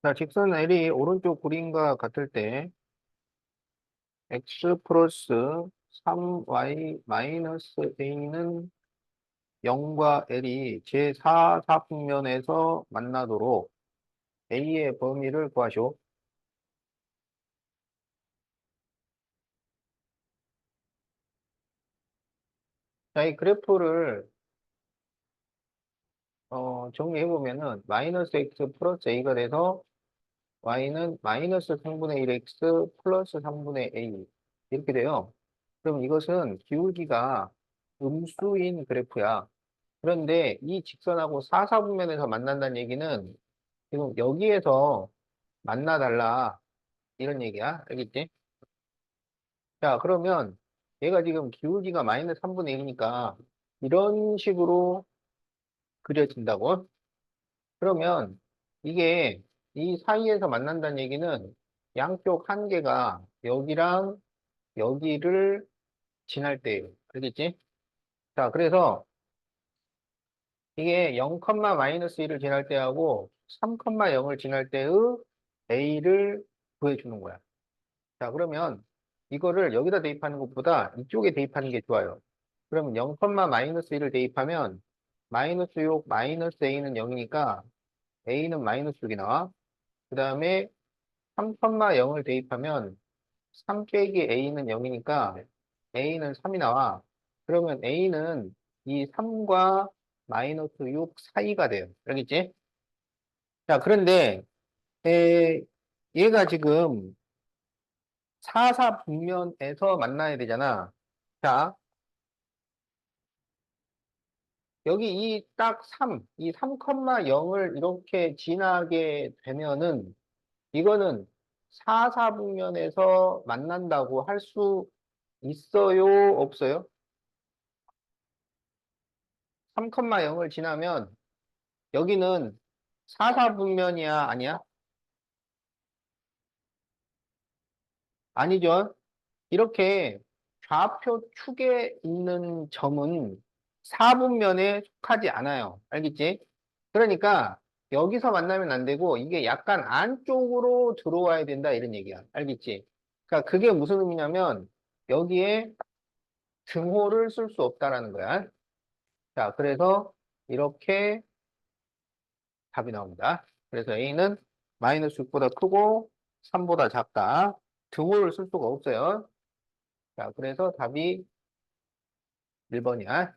자, 직선 L이 오른쪽 그림과 같을 때 x 플러스 3y 마이너스 a는 0과 L이 제4사분면에서 만나도록 a의 범위를 구하시오. 자, 이 그래프를 정리해보면은 마이너스 x 플러스 a가 돼서 y는 마이너스 3분의 1x 플러스 3분의 a 이렇게 돼요. 그럼 이것은 기울기가 음수인 그래프야. 그런데 이 직선하고 사사분면에서 만난다는 얘기는 지금 여기에서 만나달라 이런 얘기야. 알겠지? 자, 그러면 얘가 지금 기울기가 마이너스 3분의 1이니까 이런 식으로 그려진다고? 그러면 이게 이 사이에서 만난다는 얘기는 양쪽 한 개가 여기랑 여기를 지날 때예요. 알겠지? 자, 그래서 이게 0, 마이너스 1을 지날 때하고 3, 0을 지날 때의 a를 구해주는 거야. 자, 그러면 이거를 여기다 대입하는 것보다 이쪽에 대입하는 게 좋아요. 그러면 0, 마이너스 1을 대입하면 마이너스 6, 마이너스 a는 0이니까 a는 마이너스 6이 나와. 그 다음에 3, 0을 대입하면 3 빼기 a는 0이니까 a는 3이 나와. 그러면 a는 이 3과 마이너스 6 사이가 돼요. 알겠지? 자, 그런데 얘가 지금 사사분면에서 만나야 되잖아. 자, 여기 이 딱 3, 이 3, 0을 이렇게 지나게 되면은 이거는 사사분면에서 만난다고 할 수 있어요? 없어요? 3, 0을 지나면 여기는 사사분면이야? 아니야? 아니죠. 이렇게 좌표 축에 있는 점은 사분면에 속하지 않아요. 알겠지? 그러니까 여기서 만나면 안 되고 이게 약간 안쪽으로 들어와야 된다 이런 얘기야. 알겠지? 그러니까 그게 무슨 의미냐면 여기에 등호를 쓸 수 없다라는 거야. 자, 그래서 이렇게 답이 나옵니다. 그래서 A는 마이너스 6보다 크고 3보다 작다. 등호를 쓸 수가 없어요. 자, 그래서 답이 1번이야.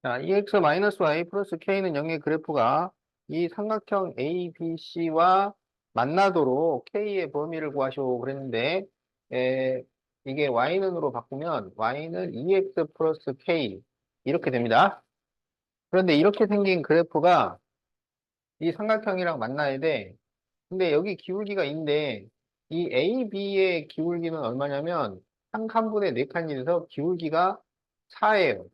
자, EX-Y 플러스 K는 0의 그래프가 이 삼각형 ABC와 만나도록 K의 범위를 구하시오 그랬는데, 에, 이게 Y는으로 바꾸면 Y는 EX 플러스 K 이렇게 됩니다. 그런데 이렇게 생긴 그래프가 이 삼각형이랑 만나야 돼. 근데 여기 기울기가 있는데 이 AB의 기울기는 얼마냐면 한 칸분의 네 칸이라서 기울기가 4예요.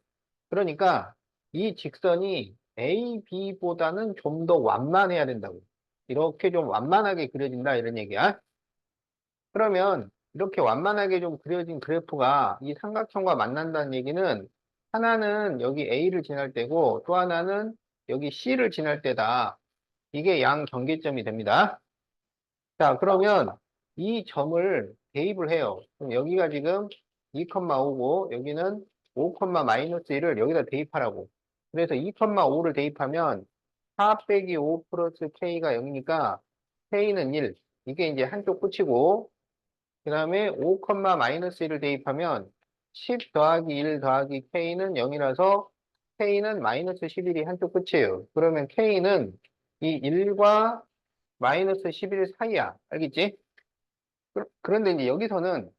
그러니까 이 직선이 AB보다는 좀 더 완만해야 된다고. 이렇게 좀 완만하게 그려진다 이런 얘기야. 그러면 이렇게 완만하게 좀 그려진 그래프가 이 삼각형과 만난다는 얘기는 하나는 여기 A를 지날 때고 또 하나는 여기 C를 지날 때다. 이게 양 경계점이 됩니다. 자, 그러면 이 점을 대입을 해요. 그럼 여기가 지금 2,5고 여기는 5, 마이너스 1을 여기다 대입하라고. 그래서 2,5를 대입하면 4 빼기 5 플러스 K가 0이니까 K는 1. 이게 이제 한쪽 끝이고, 그 다음에 5, 마이너스 1을 대입하면 10 더하기 1 더하기 K는 0이라서 K는 마이너스 11이 한쪽 끝이에요. 그러면 K는 이 1과 마이너스 11 사이야. 알겠지? 그런데 이제 여기서는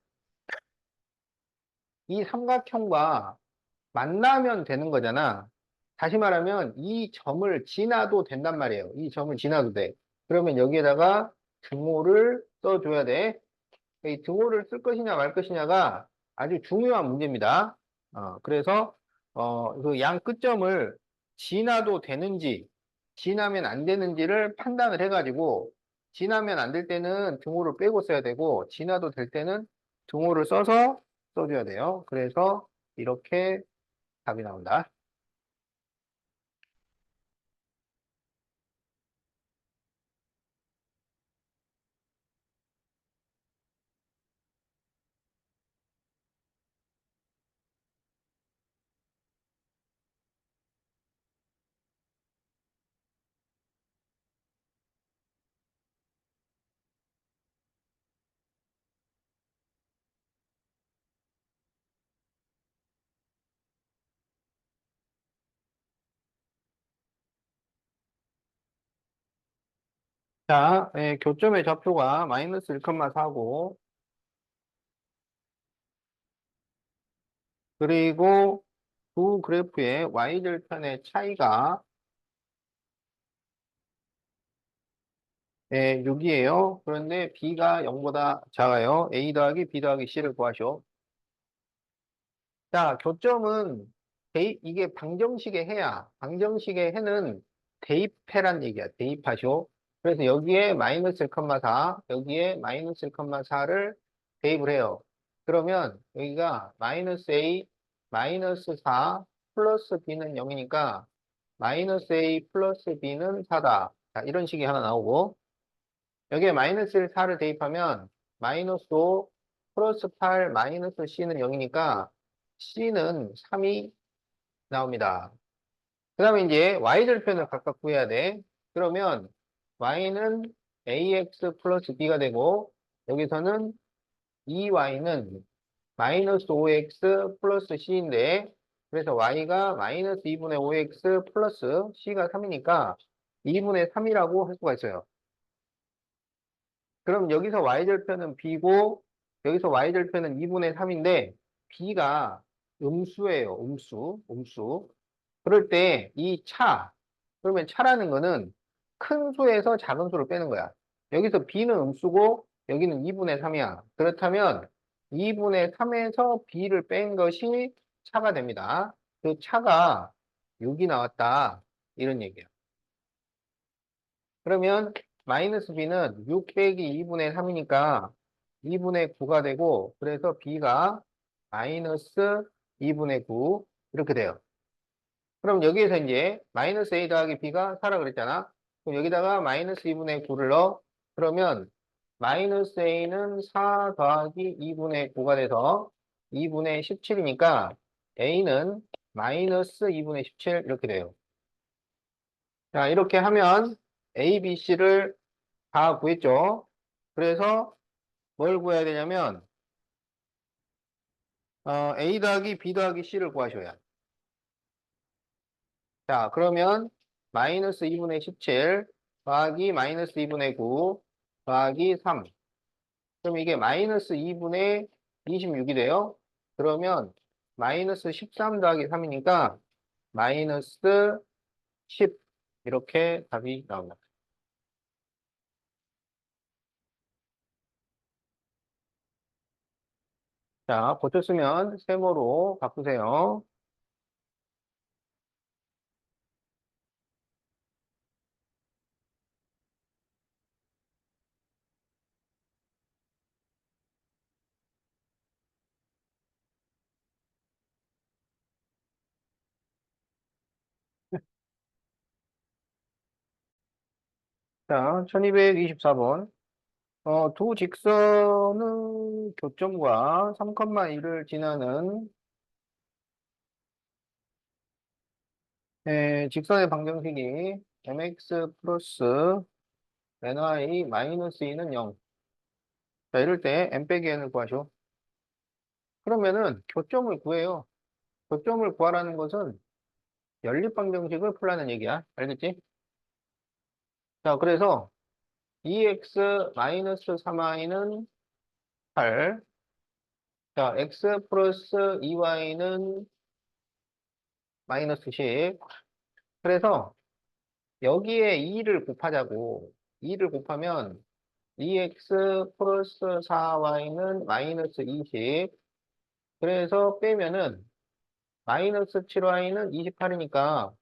이 삼각형과 만나면 되는 거잖아. 다시 말하면 이 점을 지나도 된단 말이에요. 이 점을 지나도 돼. 그러면 여기에다가 등호를 써줘야 돼. 이 등호를 쓸 것이냐 말 것이냐가 아주 중요한 문제입니다. 그래서 그 양 끝점을 지나도 되는지 지나면 안 되는지를 판단을 해가지고 지나면 안 될 때는 등호를 빼고 써야 되고 지나도 될 때는 등호를 써서 써줘야 돼요. 그래서 이렇게 답이 나온다. 자, 교점의 좌표가 마이너스 1,4고 그리고 두 그래프의 y절편의 차이가 6이에요. 그런데 b가 0보다 작아요. a 더하기 b 더하기 c를 구하시오. 자, 교점은 이게 방정식의 해야. 방정식의 해는 대입해란 얘기야. 대입하시오. 그래서 여기에 마이너스 1,4, 여기에 마이너스 1,4를 대입을 해요. 그러면 여기가 마이너스 a, 마이너스 4 플러스 b는 0이니까 마이너스 a 플러스 b는 4다. 자, 이런 식이 하나 나오고 여기에 마이너스 1, 4를 대입하면 마이너스 5 플러스 8 마이너스 c는 0이니까 c는 3이 나옵니다. 그 다음에 이제 y절편을 각각 구해야 돼. 그러면 y는 ax 플러스 b가 되고 여기서는 2y는 마이너스 5x 플러스 c인데 그래서 y가 마이너스 2분의 5x 플러스 c가 3이니까 2분의 3이라고 할 수가 있어요. 그럼 여기서 y절편은 b고 여기서 y절편은 2분의 3인데 b가 음수예요. 음수. 그럴 때 이 그러면 차라는 거는 큰 수에서 작은 수를 빼는 거야. 여기서 b는 음수고 여기는 2분의 3이야. 그렇다면 2분의 3에서 b를 뺀 것이 차가 됩니다. 그 차가 6이 나왔다. 이런 얘기야. 그러면 마이너스 b는 6 빼기 2분의 3이니까 2분의 9가 되고 그래서 b가 마이너스 2분의 9 이렇게 돼요. 그럼 여기에서 이제 마이너스 a 더하기 b가 4라 그랬잖아. 그럼 여기다가 마이너스 2분의 9를 넣어. 그러면 마이너스 a는 4 더하기 2분의 9가 돼서 2분의 17이니까 a는 마이너스 2분의 17 이렇게 돼요. 자, 이렇게 하면 a, b, c를 다 구했죠. 그래서 뭘 구해야 되냐면 a 더하기 b 더하기 c를 구하셔야. 자, 그러면 마이너스 2분의 17 더하기 마이너스 2분의 9 더하기 3. 그럼 이게 마이너스 2분의 26이 돼요. 그러면 마이너스 13 더하기 3이니까 마이너스 10 이렇게 답이 나옵니다. 자, 고쳤으면 세모로 바꾸세요. 자, 1224번. 두 직선의 교점과 3,1을 지나는 직선의 방정식이 mx 플러스 ny 마이너스 2는 0. 자, 이럴 때 m 빼기 n을 구하죠. 그러면은 교점을 구해요. 교점을 구하라는 것은 연립방정식을 풀라는 얘기야. 알겠지? 자, 그래서 2x 마이너스 3y는 8. 자, x 플러스 2y는 마이너스 10. 그래서 여기에 2를 곱하자고. 2를 곱하면 2x 플러스 4y는 마이너스 20. 그래서 빼면은 마이너스 7y는 28이니까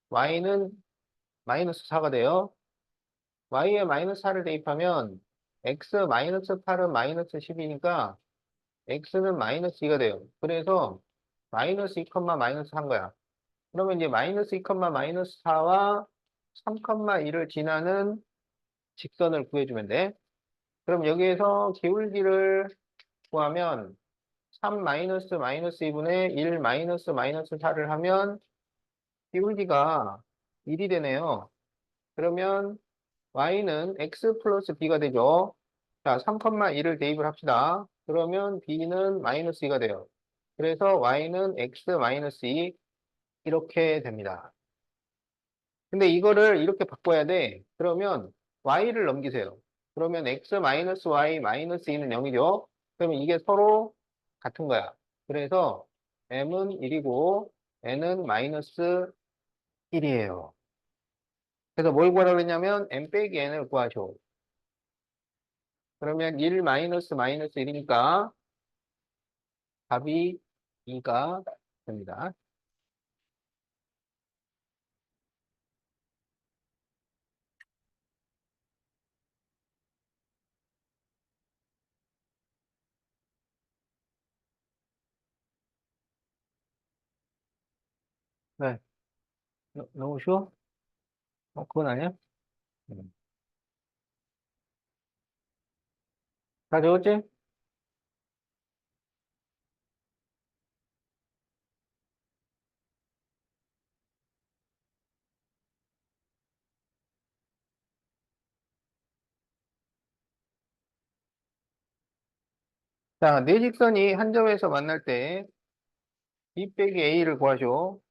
y는 마이너스 4가 돼요. y에 마이너스 4를 대입하면 x 마이너스 8은 마이너스 10이니까 x는 마이너스 2가 돼요. 그래서 마이너스 2, 마이너스 한 거야. 그러면 이제 마이너스 2, 마이너스 4와 3, 2를 지나는 직선을 구해주면 돼. 그럼 여기에서 기울기를 구하면 3 마이너스 마이너스 2분의 1 마이너스 마이너스 4를 하면 기울기가 1이 되네요. 그러면 y는 x 플러스 b가 되죠. 자, 3, 1을 대입을 합시다. 그러면 b는 마이너스 2가 돼요. 그래서 y는 x 마이너스 2 이렇게 됩니다. 근데 이거를 이렇게 바꿔야 돼. 그러면 y를 넘기세요. 그러면 x 마이너스 y 마이너스 2는 0이죠. 그러면 이게 서로 같은 거야. 그래서 m은 1이고 n은 마이너스 1이에요. 그래서 뭘 구하라고 했냐면 m 빼기 n을 구하죠. 그러면 1 마이너스 마이너스 1이니까 답이 2가 됩니다. 네. 너무 쉬워? 그건 아니야? 음. 다 적었지? 자, 네 직선이 한 점에서 만날 때 B 빼기 A를 구하죠.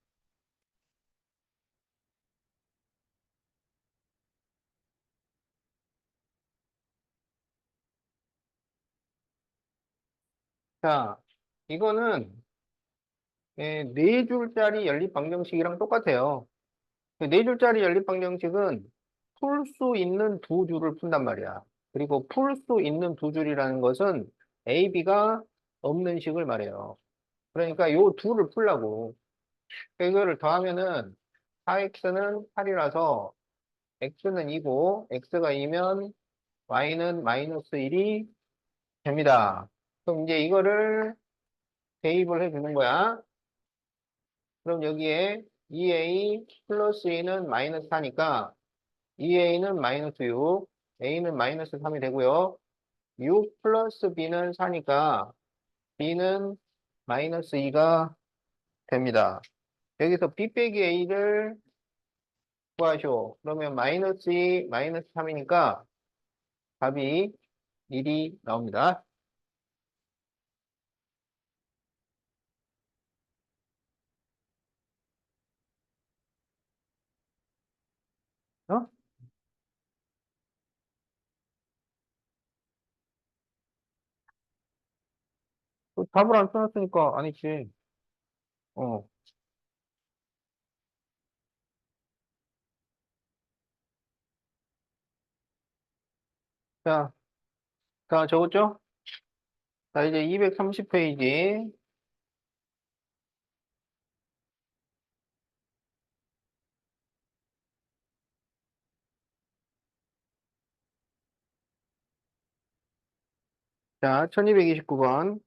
자, 이거는 네 줄짜리 연립방정식이랑 똑같아요. 네 줄짜리 연립방정식은 풀 수 있는 두 줄을 푼단 말이야. 그리고 풀 수 있는 두 줄이라는 것은 A, B가 없는 식을 말해요. 그러니까 요 둘을 풀라고. 이거를 더하면은 4x는 8이라서 x는 2고 x가 2면 y는 마이너스 1이 됩니다. 그럼 이제 이거를 대입을 해주는 거야. 그럼 여기에 2a 플러스 2는 마이너스 4니까 2a는 마이너스 6, a는 마이너스 3이 되고요. 6 플러스 b는 4니까 b는 마이너스 2가 됩니다. 여기서 b 빼기 a를 구하쇼. 그러면 마이너스 2, 마이너스 3이니까 답이 1이 나옵니다. 어? 답을 안 써놨으니까 아니지. 어. 자, 자, 적었죠? 자, 이제 230페이지. 자, 1229번.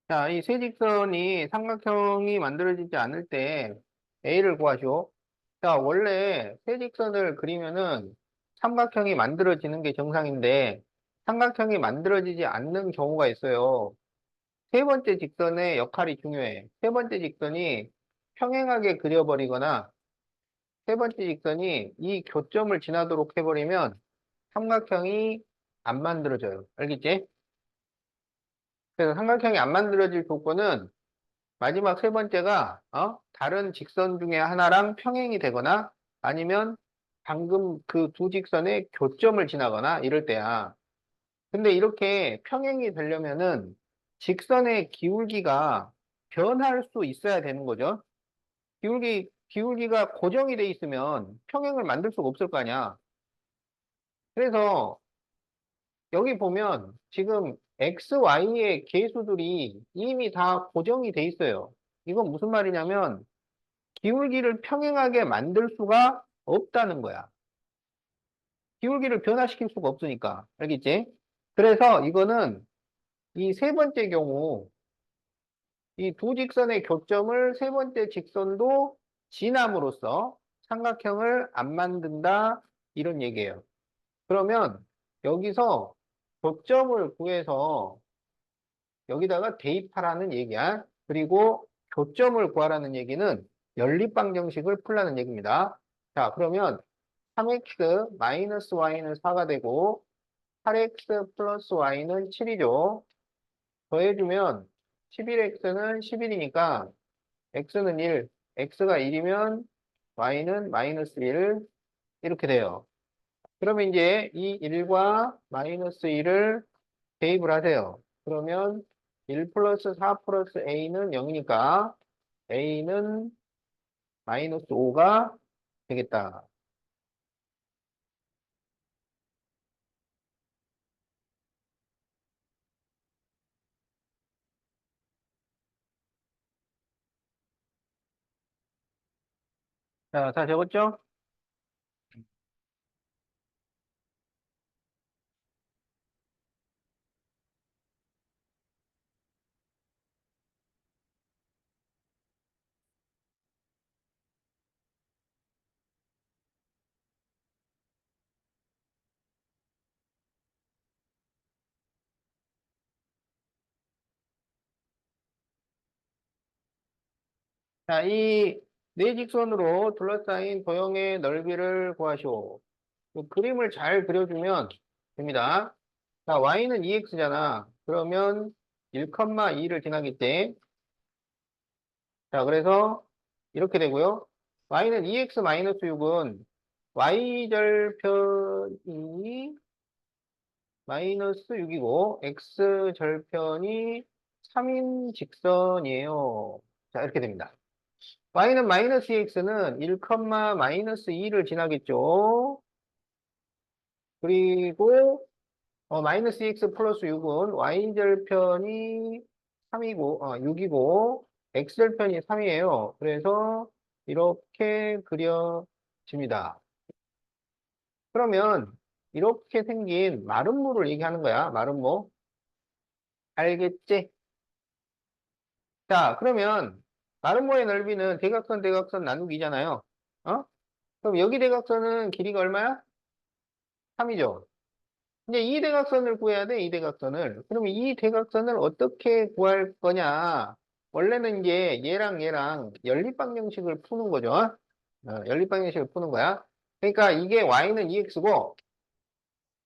자, 이 세 직선이 삼각형이 만들어지지 않을 때 A를 구하시오. 자, 원래 세 직선을 그리면은 삼각형이 만들어지는 게 정상인데 삼각형이 만들어지지 않는 경우가 있어요. 세 번째 직선의 역할이 중요해. 세 번째 직선이 평행하게 그려버리거나 세 번째 직선이 이 교점을 지나도록 해버리면 삼각형이 안 만들어져요. 알겠지? 그래서 삼각형이 안 만들어질 조건은 마지막 세 번째가 다른 직선 중에 하나랑 평행이 되거나 아니면 방금 그 두 직선의 교점을 지나거나 이럴 때야. 근데 이렇게 평행이 되려면은 직선의 기울기가 변할 수 있어야 되는 거죠. 기울기가 고정이 돼 있으면 평행을 만들 수가 없을 거 아니야. 그래서 여기 보면 지금 x, y의 계수들이 이미 다 고정이 돼 있어요. 이건 무슨 말이냐면 기울기를 평행하게 만들 수가 없다는 거야. 기울기를 변화시킬 수가 없으니까. 알겠지? 그래서 이거는 이 세 번째 경우 이 두 직선의 교점을 세 번째 직선도 지남으로써 삼각형을 안 만든다 이런 얘기예요. 그러면 여기서 교점을 구해서 여기다가 대입하라는 얘기야. 그리고 교점을 구하라는 얘기는 연립방정식을 풀라는 얘기입니다. 자, 그러면 3x 마이너스 y는 4가 되고 8x 플러스 y는 7이죠. 더해주면 11x는 11이니까 x는 1, x가 1이면 y는 마이너스 1 이렇게 돼요. 그러면 이제 이 1과 마이너스 1을 대입을 하세요. 그러면 1 플러스 4 플러스 a는 0이니까 a는 마이너스 5가 되겠다. 자, 다 적었죠? 자, 이 네 직선으로 둘러싸인 도형의 넓이를 구하시오. 그 그림을 잘 그려주면 됩니다. 자, y는 2x잖아. 그러면 1,2를 지나겠지. 자, 그래서 이렇게 되고요. y는 2x-6은 y절편이 마이너스 6이고 x절편이 3인 직선이에요. 자, 이렇게 됩니다. y는 마이너스 2x는 1, 마이너스 2를 지나겠죠. 그리고 마이너스 2x 플러스 6은 y절편이 3이고 6이고 x절편이 3이에요. 그래서 이렇게 그려집니다. 그러면 이렇게 생긴 마름모를 얘기하는 거야. 마름모. 알겠지? 자, 그러면 마름모의 넓이는 대각선 대각선 나누기잖아요. 어? 그럼 여기 대각선은 길이가 얼마야? 3이죠. 이제 이 대각선을 구해야 돼, 이 대각선을. 그러면 이 대각선을 어떻게 구할 거냐? 원래는 이제 얘랑 얘랑 연립방정식을 푸는 거죠. 연립방정식을 푸는 거야. 그러니까 이게 y는 2x고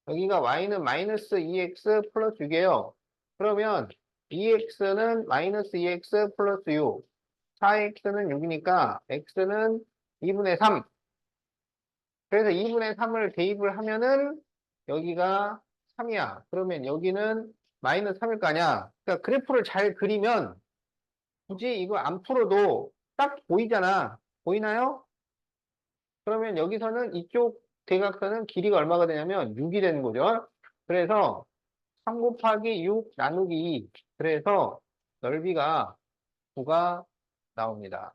여기가 y는 마이너스 2x 플러스 6이에요. 그러면 2x는 마이너스 2x 플러스 6, 4x는 6이니까 x는 2분의 3. 그래서 2분의 3을 대입을 하면은 여기가 3이야. 그러면 여기는 마이너스 3일 거 아니야. 그러니까 그래프를 잘 그리면 굳이 이거 안 풀어도 딱 보이잖아. 보이나요? 그러면 여기서는 이쪽 대각선은 길이가 얼마가 되냐면 6이 되는 거죠. 그래서 3 곱하기 6 나누기 2. 그래서 넓이가 9가 나옵니다.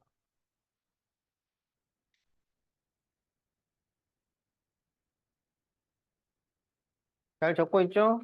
잘 적고 있죠?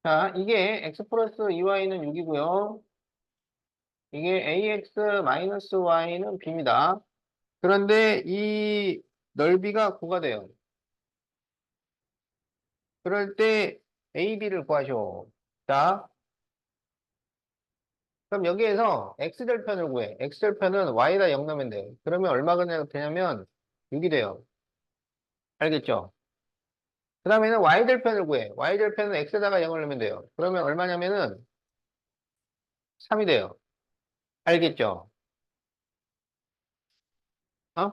자, 이게 x 플러스 2y는 6이고요. 이게 ax 마이너스 y는 b입니다. 그런데 이 넓이가 9가 돼요. 그럴 때 ab를 구하셔. 자, 그럼 여기에서 x절편을 구해. x절편은 y에다 0 넣으면 돼. 그러면 얼마가 되냐면 6이 돼요. 알겠죠? 그 다음에는 y절편을 구해. y절편은 x에다가 0을 넣으면 돼요. 그러면 얼마냐면은 3이 돼요. 알겠죠? 어?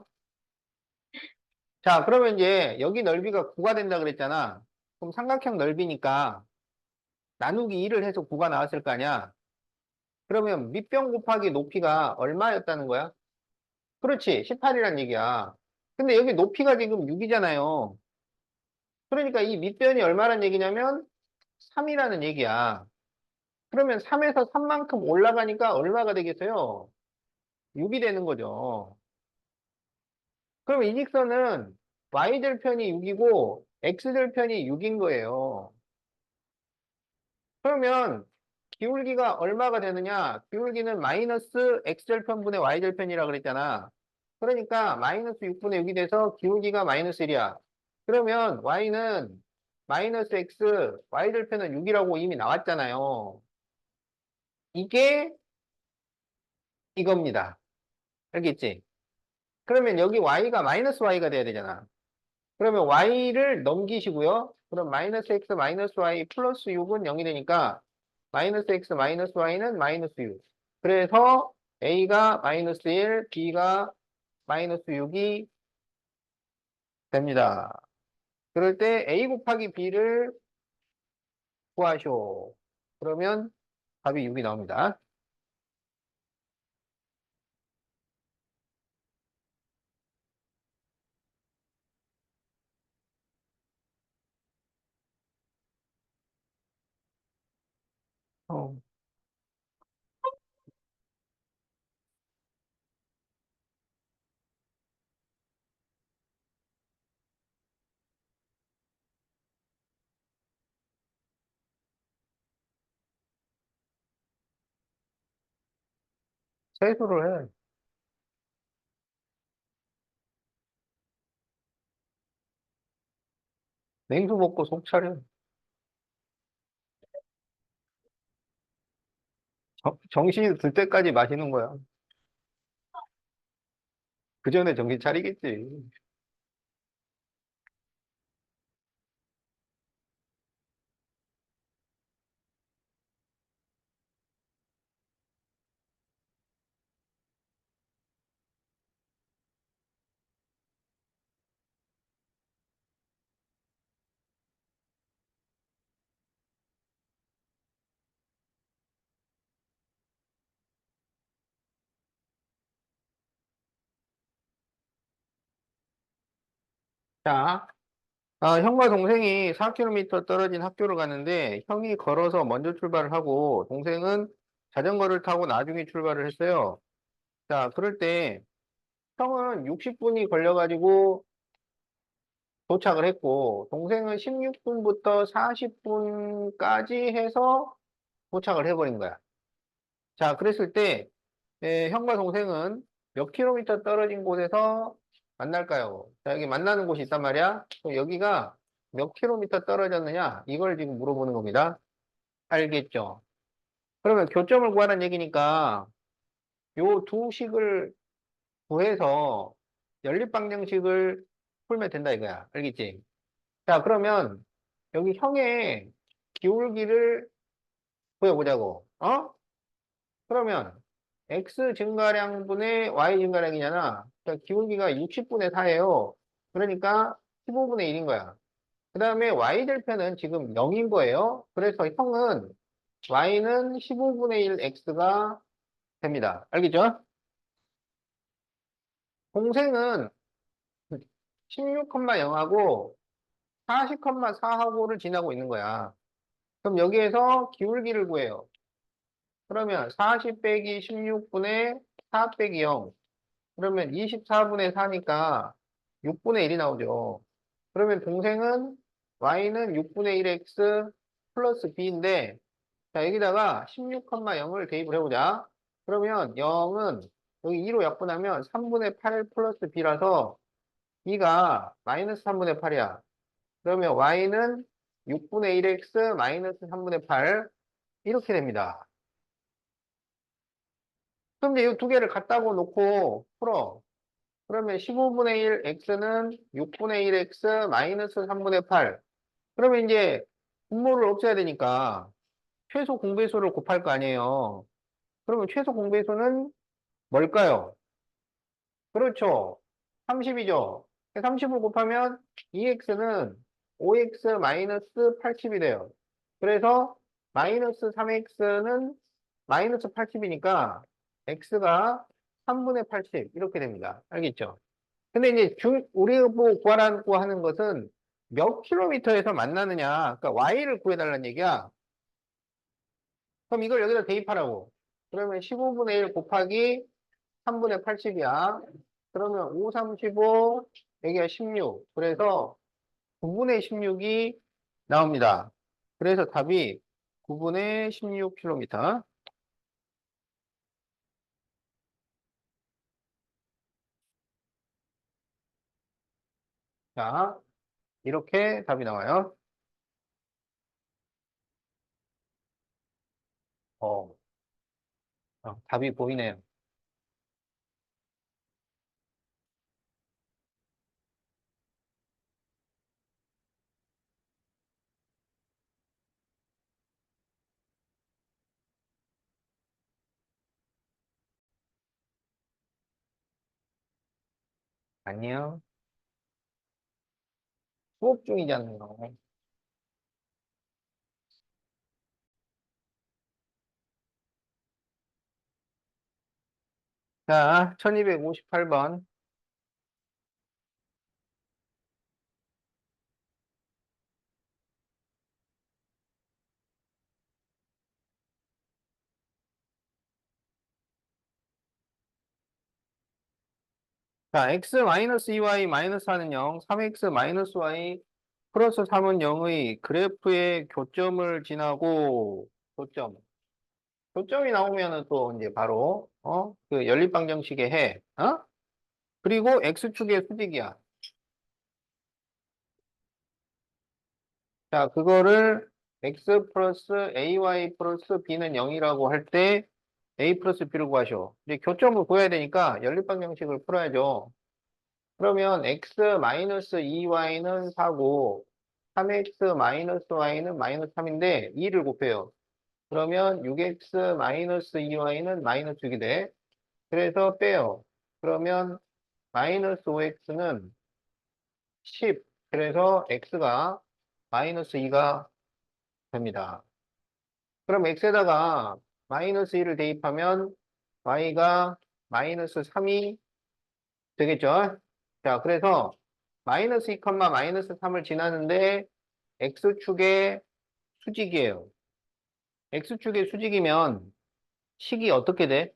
자, 그러면 이제 여기 넓이가 9가 된다 그랬잖아. 그럼 삼각형 넓이니까 나누기 2를 해서 9가 나왔을 거 아니야? 그러면 밑변 곱하기 높이가 얼마였다는 거야? 그렇지, 18이란 얘기야. 근데 여기 높이가 지금 6이잖아요. 그러니까 이 밑변이 얼마란 얘기냐면 3이라는 얘기야. 그러면 3에서 3만큼 올라가니까 얼마가 되겠어요? 6이 되는 거죠. 그러면 이 직선은 y절편이 6이고 x절편이 6인 거예요. 그러면 기울기가 얼마가 되느냐? 기울기는 마이너스 x절편분의 y절편이라 그랬잖아. 그러니까 마이너스 6분의 6이 돼서 기울기가 마이너스 1이야. 그러면 y는 마이너스 x, y절편은 6이라고 이미 나왔잖아요. 이게 이겁니다. 알겠지? 그러면 여기 y가 마이너스 y가 돼야 되잖아. 그러면 y를 넘기시고요. 그럼 마이너스 x 마이너스 y 플러스 6은 0이 되니까 마이너스 x 마이너스 y는 마이너스 6. 그래서 a가 마이너스 1, b가 마이너스 6이 됩니다. 그럴 때 a 곱하기 b를 구하쇼. 그러면 답이 6이 나옵니다. 어, 세수를 해. 냉수 먹고 속 차려. 정신이 들 때까지 마시는 거야. 그 전에 정신 차리겠지. 자, 형과 동생이 4km 떨어진 학교를 가는데 형이 걸어서 먼저 출발을 하고 동생은 자전거를 타고 나중에 출발을 했어요. 자, 그럴 때 형은 60분이 걸려가지고 도착을 했고 동생은 16분부터 40분까지 해서 도착을 해버린 거야. 자, 그랬을 때 형과 동생은 몇 킬로미터 떨어진 곳에서 만날까요? 자, 여기 만나는 곳이 있단 말이야. 그럼 여기가 몇 킬로미터 떨어졌느냐? 이걸 지금 물어보는 겁니다. 알겠죠? 그러면 교점을 구하는 얘기니까 요 두 식을 구해서 연립방정식을 풀면 된다 이거야. 알겠지? 자, 그러면 여기 형의 기울기를 구해보자고. 어? 그러면 x 증가량분의 y 증가량이잖아. 그러니까 기울기가 60분의 4예요. 그러니까 15분의 1인 거야. 그 다음에 y절편은 지금 0인 거예요. 그래서 형은 y는 15분의 1 x가 됩니다. 알겠죠? 동생은 16,0하고 40,4하고를 지나고 있는 거야. 그럼 여기에서 기울기를 구해요. 그러면 40 빼기 16분의 4 빼기 0. 그러면 24분의 4니까 6분의 1이 나오죠. 그러면 동생은 y는 6분의 1x 플러스 b인데, 자, 여기다가 16,0을 대입을 해보자. 그러면 0은 여기 2로 약분하면 3분의 8 플러스 b라서 b가 마이너스 3분의 8이야. 그러면 y는 6분의 1x 마이너스 3분의 8 이렇게 됩니다. 그럼 이제 이 두 개를 갖다고 놓고 풀어. 그러면 15분의 1 x는 6분의 1 x 마이너스 3분의 8. 그러면 이제 분모를 없애야 되니까 최소 공배수를 곱할 거 아니에요. 그러면 최소 공배수는 뭘까요? 그렇죠. 30이죠. 30을 곱하면 2x는 5x 마이너스 80이 돼요. 그래서 마이너스 3x는 마이너스 80이니까 x가 3분의 80 이렇게 됩니다. 알겠죠? 근데 이제 우리가 뭐 구하라고 하는 것은 몇 킬로미터에서 만나느냐. 그러니까 y를 구해달라는 얘기야. 그럼 이걸 여기다 대입하라고. 그러면 15분의 1 곱하기 3분의 80이야. 그러면 5, 3, 15, 여기가 16. 그래서 9분의 16이 나옵니다. 그래서 답이 9분의 16km. 자, 이렇게 답이 나와요. 어, 답이 보이네요. 아니요. 수업 중이잖아요. 자, 1258번. 자, x-2y 마이너스 4는 0, 3x 마이너스 y 플러스 3은 0의 그래프의 교점을 지나고 교점. 교점이 나오면은 또 이제 바로 그 연립방정식의 해. 그리고 x축의 수직이야. 자, 그거를 x 플러스 ay 플러스 b는 0이라고 할 때 a 플러스 b를 구하셔. 이제 교점을 구해야 되니까 연립방정식을 풀어야죠. 그러면 x 마이너스 2y는 4고 3x 마이너스 y는 마이너스 3인데 2를 곱해요. 그러면 6x 마이너스 2y는 마이너스 6이 돼. 그래서 빼요. 그러면 마이너스 5x는 10. 그래서 x가 마이너스 2가 됩니다. 그럼 x에다가 마이너스 1을 대입하면 y가 마이너스 3이 되겠죠? 자, 그래서 마이너스 2, 마이너스 3을 지나는데 x축의 수직이에요. x축의 수직이면 식이 어떻게 돼?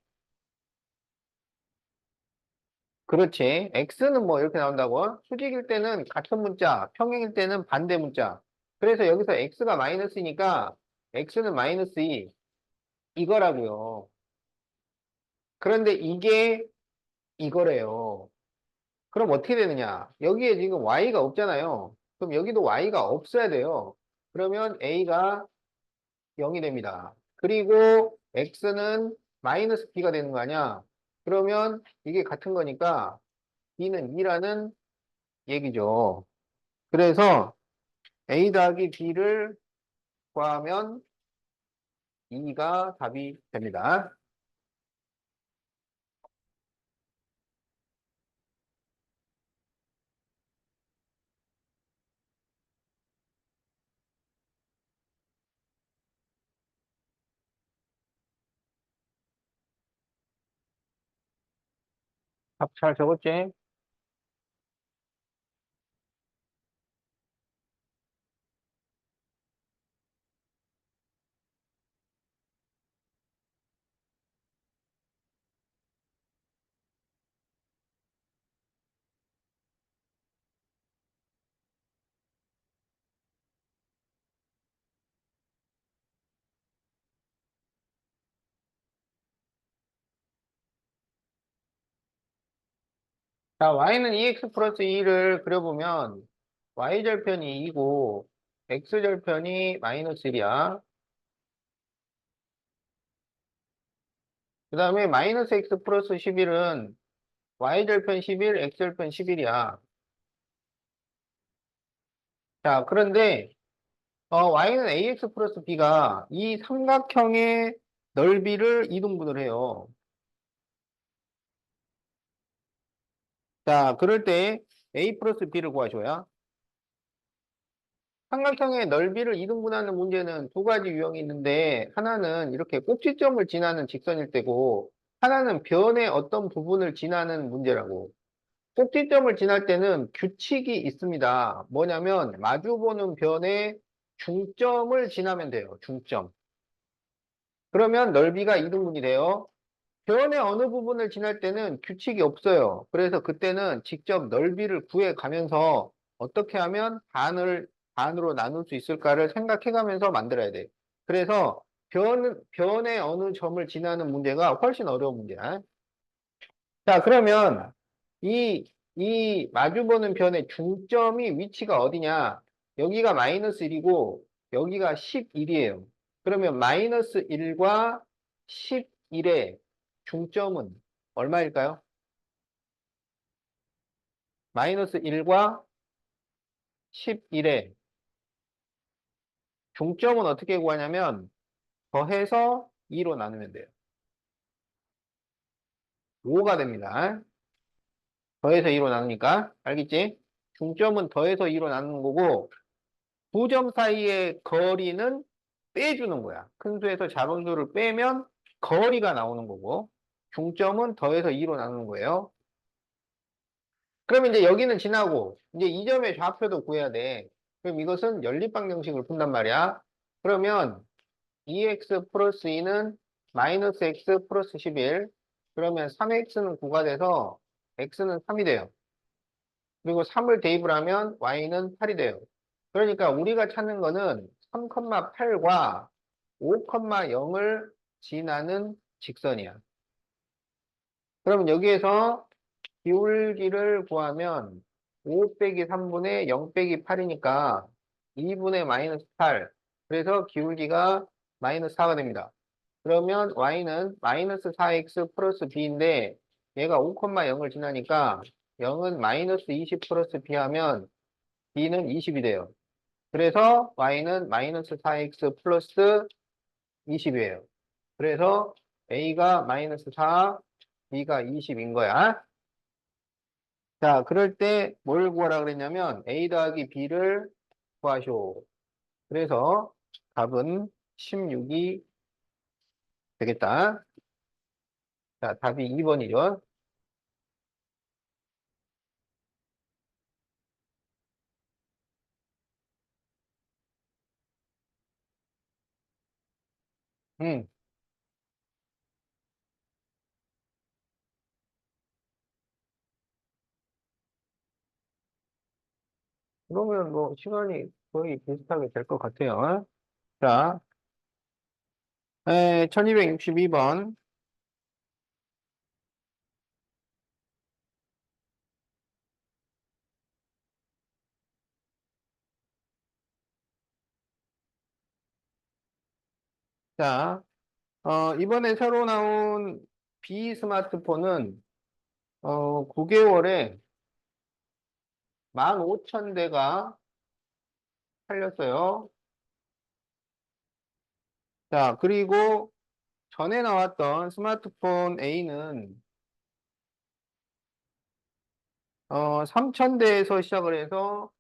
그렇지. x는 뭐 이렇게 나온다고? 수직일 때는 같은 문자, 평행일 때는 반대 문자. 그래서 여기서 x가 마이너스니까 x는 마이너스 2 이거라고요. 그런데 이게 이거래요. 그럼 어떻게 되느냐? 여기에 지금 y가 없잖아요. 그럼 여기도 y가 없어야 돼요. 그러면 a가 0이 됩니다. 그리고 x는 마이너스 b가 되는 거 아니야? 그러면 이게 같은 거니까 b는 2라는 얘기죠. 그래서 a 더하기 b를 구하면 2가 답이 됩니다. 답 잘 적었지? 자, y는 2x 플러스 2를 그려보면 y절편이 2고 x절편이 마이너스 1이야. 그 다음에 마이너스 x 플러스 11은 y절편 11, x절편 11이야. 자, 그런데 y는 ax 플러스 b가 이 삼각형의 넓이를 이등분을 해요. 자, 그럴 때 a 플러스 b를 구하셔야 삼각형의 넓이를 이등분하는 문제는 두 가지 유형이 있는데 하나는 이렇게 꼭지점을 지나는 직선일 때고 하나는 변의 어떤 부분을 지나는 문제라고. 꼭지점을 지날 때는 규칙이 있습니다. 뭐냐면 마주보는 변의 중점을 지나면 돼요. 중점. 그러면 넓이가 이등분이 돼요. 변의 어느 부분을 지날 때는 규칙이 없어요. 그래서 그때는 직접 넓이를 구해 가면서 어떻게 하면 반으로 나눌 수 있을까를 생각해 가면서 만들어야 돼. 그래서 변의 어느 점을 지나는 문제가 훨씬 어려운 문제야. 자, 그러면 이 마주보는 변의 중점이 위치가 어디냐? 여기가 마이너스 1이고 여기가 11이에요. 그러면 마이너스 1과 11의 중점은 얼마일까요? 마이너스 1과 11의 중점은 어떻게 구하냐면 더해서 2로 나누면 돼요. 5가 됩니다. 더해서 2로 나누니까 알겠지? 중점은 더해서 2로 나누는 거고 두 점 사이의 거리는 빼주는 거야. 큰 수에서 작은 수를 빼면 거리가 나오는 거고 중점은 더해서 2로 나누는 거예요. 그러면 이제 여기는 지나고 이제 이 점의 좌표도 구해야 돼. 그럼 이것은 연립방정식을 푼단 말이야. 그러면 2x 플러스 2는 마이너스 x 플러스 11. 그러면 3x는 9가 돼서 x는 3이 돼요. 그리고 3을 대입을 하면 y는 8이 돼요. 그러니까 우리가 찾는 거는 3,8과 5,0을 지나는 직선이야. 그러면 여기에서 기울기를 구하면 5 빼기 3분의 0 빼기 8이니까 2분의 마이너스 8. 그래서 기울기가 마이너스 4가 됩니다. 그러면 y는 마이너스 4x 플러스 b인데 얘가 5,0을 지나니까 0은 마이너스 20 플러스 b 하면 b는 20이 돼요. 그래서 y는 마이너스 4x 플러스 20이에요. 그래서 a가 마이너스 4, b가 20인 거야. 자, 그럴 때 뭘 구하라 그랬냐면 a 더하기 b를 구하쇼. 그래서 답은 16이 되겠다. 자, 답이 2번이죠. 음, 그러면 뭐 시간이 거의 비슷하게 될 것 같아요. 자, 1262번. 자, 이번에 새로 나온 B 스마트폰은 9개월에 15,000대가 팔렸어요. 자, 그리고 전에 나왔던 스마트폰 A는 3,000대에서 시작을 해서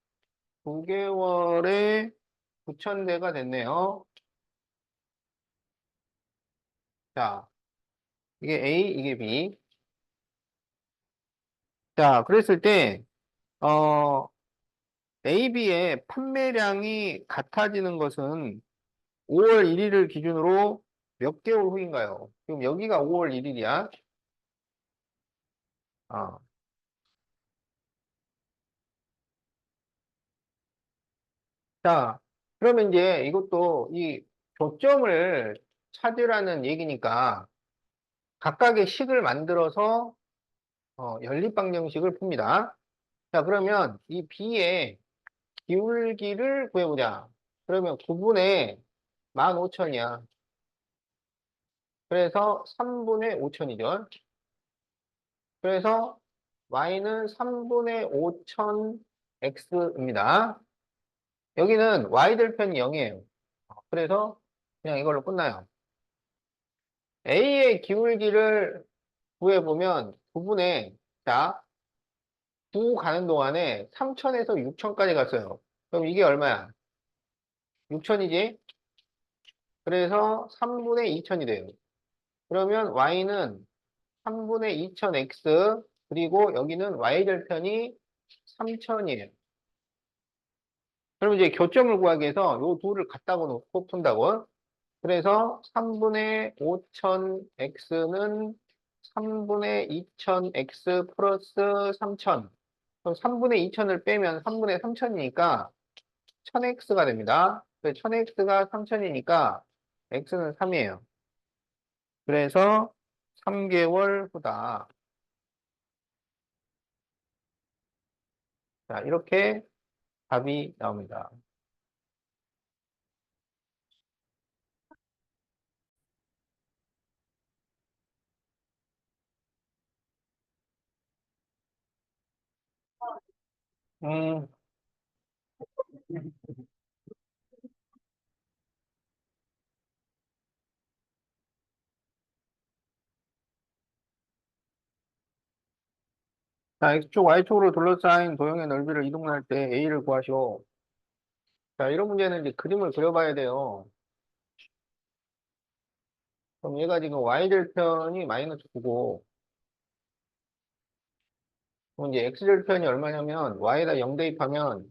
9개월에 9,000대가 됐네요. 자, 이게 A, 이게 B. 자, 그랬을 때, 어, A, B의 판매량이 같아지는 것은 5월 1일을 기준으로 몇 개월 후인가요? 지금 여기가 5월 1일이야. 자, 그러면 이제 이것도 이 조점을 찾으라는 얘기니까 각각의 식을 만들어서 연립 방정식을 풉니다. 자, 그러면 이 B의 기울기를 구해보자. 그러면 9분의 15,000이야. 그래서 3분의 5천이죠. 그래서 y는 3분의 5천 x입니다. 여기는 y 절편이 0이에요. 그래서 그냥 이걸로 끝나요. a의 기울기를 구해보면 9분의, 자, 9 가는 동안에 3천에서 6천까지 갔어요. 그럼 이게 얼마야? 6천이지? 그래서 3분의 2천이 돼요. 그러면 y는 3분의 2천 x, 그리고 여기는 y절편이 3천이에요. 그럼 이제 교점을 구하기 위해서 요 둘을 갖다가 놓고 푼다고. 그래서 3분의 5천 x는 3분의 2천 x 플러스 3천. 그럼 3분의 2천을 빼면 3분의 3천이니까 1000x가 됩니다. 1000x가 3000이니까 x는 3이에요. 그래서 3개월 후다. 자, 이렇게 답이 나옵니다. 음, 자, X축, Y축으로 둘러싸인 도형의 넓이를 이동할 때 A를 구하시오. 자, 이런 문제는 이제 그림을 그려봐야 돼요. 그럼 얘가 지금 Y절편이 마이너스 9고, 그럼 이제 X절편이 얼마냐면, Y에다 0 대입하면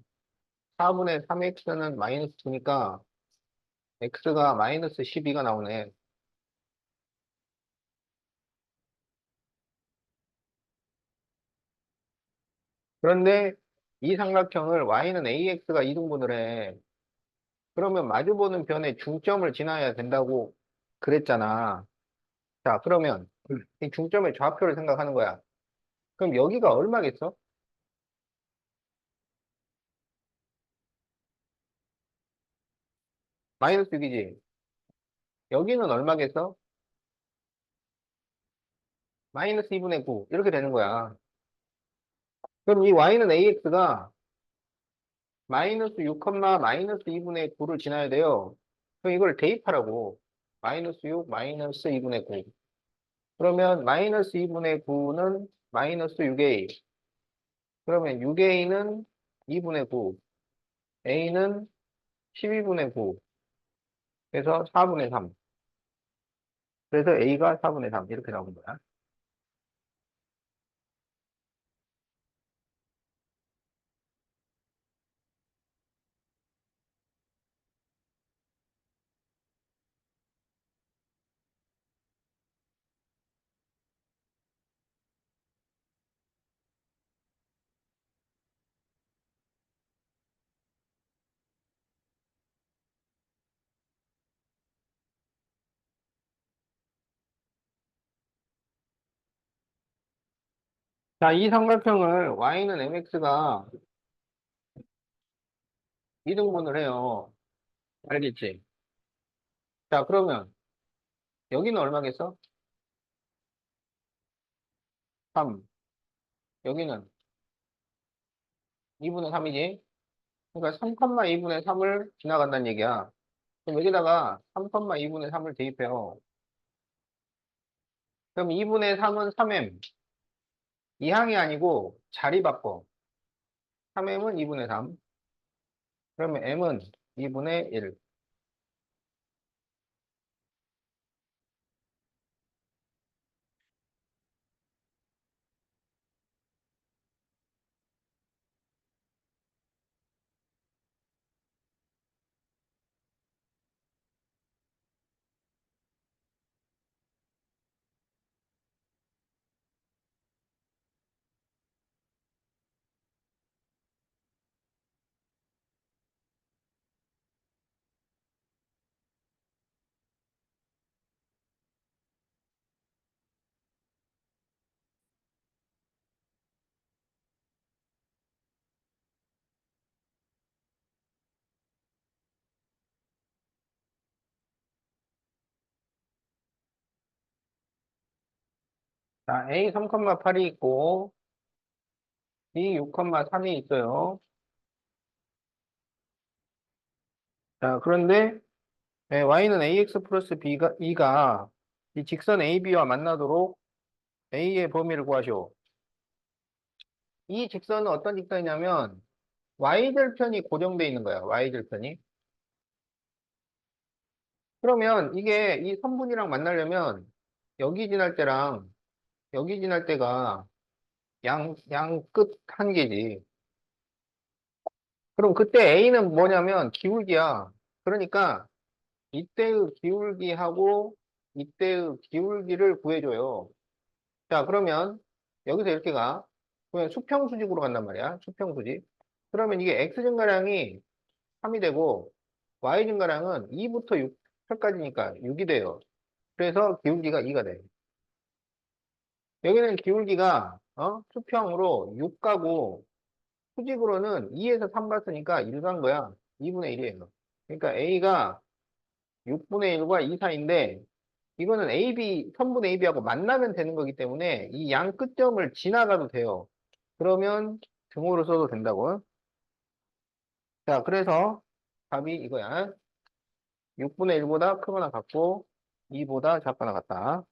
4분의 3X는 마이너스 2니까, X가 마이너스 12가 나오네. 그런데 이 삼각형을 Y는 AX가 이등분을 해. 그러면 마주보는 변에 중점을 지나야 된다고 그랬잖아. 자, 그러면 이 중점의 좌표를 생각하는 거야. 그럼 여기가 얼마겠어? 마이너스 6이지. 여기는 얼마겠어? 마이너스 2분의 9. 이렇게 되는 거야. 그럼 이 y는 ax가 마이너스 6, 마이너스 2분의 9를 지나야 돼요. 그럼 이걸 대입하라고. 마이너스 6, 마이너스 2분의 9. 그러면 마이너스 2분의 9는 마이너스 6a. 그러면 6a는 2분의 9. a는 12분의 9. 그래서 4분의 3. 그래서 a가 4분의 3. 이렇게 나오는 거야. 자, 이 삼각형을 y는 mx가 이등분을 해요. 알겠지? 자, 그러면 여기는 얼마겠어? 3. 여기는 2분의 3이지? 그러니까 3,2분의 3을 지나간다는 얘기야. 그럼 여기다가 3,2분의 3을 대입해요. 그럼 2분의 3은 3m. 이항이 아니고 자리 바꿔. 3m은 2분의 3. 그러면 m은 2분의 1. 자, A 3,8이 있고, B 6,3이 있어요. 자, 그런데 Y는 AX 플러스 B가, E가 이 직선 AB와 만나도록 A의 범위를 구하시오. 이 직선은 어떤 직선이냐면, Y절편이 고정되어 있는 거야, Y절편이. 그러면 이게 이 선분이랑 만나려면, 여기 지날 때랑 여기 지날 때가 양 끝 한 개지. 그럼 그때 A는 뭐냐면 기울기야. 그러니까 이때의 기울기하고 이때의 기울기를 구해줘요. 자, 그러면 여기서 이렇게 가. 그러면 수평수직으로 간단 말이야. 수평수직. 그러면 이게 X 증가량이 3이 되고 Y 증가량은 2부터 6까지니까 6이 돼요. 그래서 기울기가 2가 돼. 여기는 기울기가 수평으로 6 가고 수직으로는 2에서 3 갔으니까 1 간 거야. 2분의 1이에요. 그러니까 A가 6분의 1과 2 사이인데 이거는 AB, 선분 AB하고 만나면 되는 거기 때문에 이 양 끝점을 지나가도 돼요. 그러면 등호를 써도 된다고. 자, 그래서 답이 이거야. 6분의 1보다 크거나 같고 2보다 작거나 같다.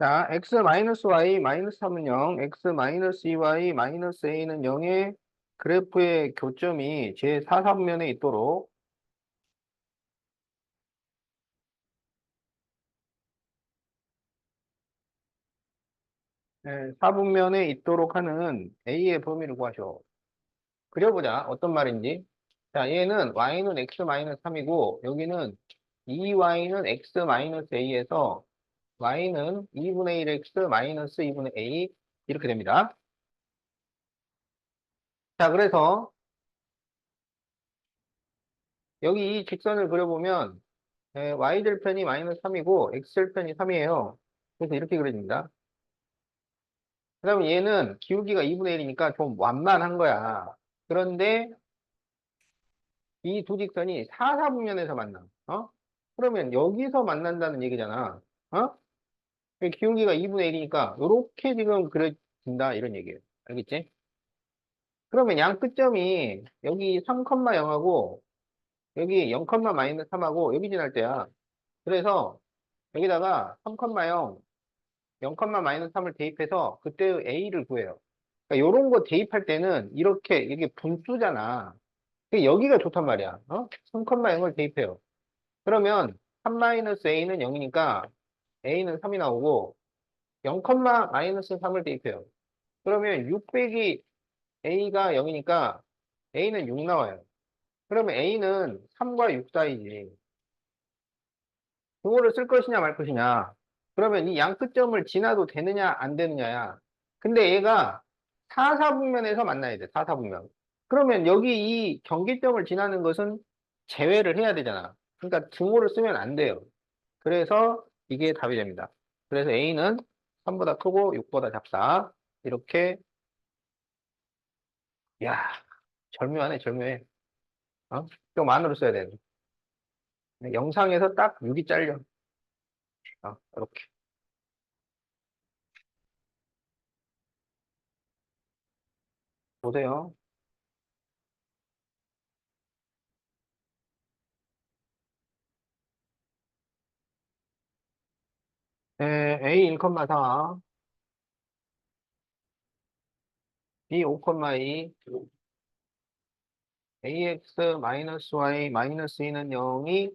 자, x-y 마이너스 3은 0, x-2y 마이너스 a는 0의 그래프의 교점이 제4사분면에 있도록 4분면에 있도록 하는 a의 범위를 구하셔. 그려보자. 어떤 말인지. 자, 얘는 y는 x-3이고 여기는 2y는 x-a에서 y는 2분의 1x 마이너스 2분의 a 이렇게 됩니다. 자, 그래서 여기 이 직선을 그려보면 y절편이 마이너스 3이고 x절편이 3이에요. 그래서 이렇게 그려집니다. 그 다음에 얘는 기울기가 2분의 1이니까 좀 완만한 거야. 그런데 이 두 직선이 4사분면에서 만나. 그러면 여기서 만난다는 얘기잖아. 어? 기울기가 2분의 1이니까 이렇게 지금 그려진다 이런 얘기예요. 알겠지? 그러면 양 끝점이 여기 3,0하고 여기 0, 마이너스 3하고 여기 지날 때야. 그래서 여기다가 3,0, 0, 마이너스 3을 대입해서 그때의 A를 구해요. 그러니까 이런 거 대입할 때는 이렇게 이게 분수잖아. 여기가 좋단 말이야. 3,0을 대입해요. 그러면 3 마이너스 A는 0이니까 A는 3이 나오고 0, 마이너스 3을 대입해요. 그러면 6 빼기 A가 0이니까 A는 6 나와요. 그러면 A는 3과 6 사이지. 그거를 쓸 것이냐 말 것이냐. 그러면 이 양끝점을 지나도 되느냐 안 되느냐야. 근데 얘가 4사분면에서 만나야 돼. 4사분면. 그러면 여기 이 경계점을 지나는 것은 제외를 해야 되잖아. 그러니까 등호를 쓰면 안 돼요. 그래서 이게 답이 됩니다. 그래서 A는 3보다 크고 6보다 작다. 이렇게 야 절묘하네 절묘해. 좀 안으로 써야 돼. 영상에서 딱 6이 잘려. 이렇게 보세요. A 1,4, B 5,2, AX 마이너스 Y 마이너스 2는 0이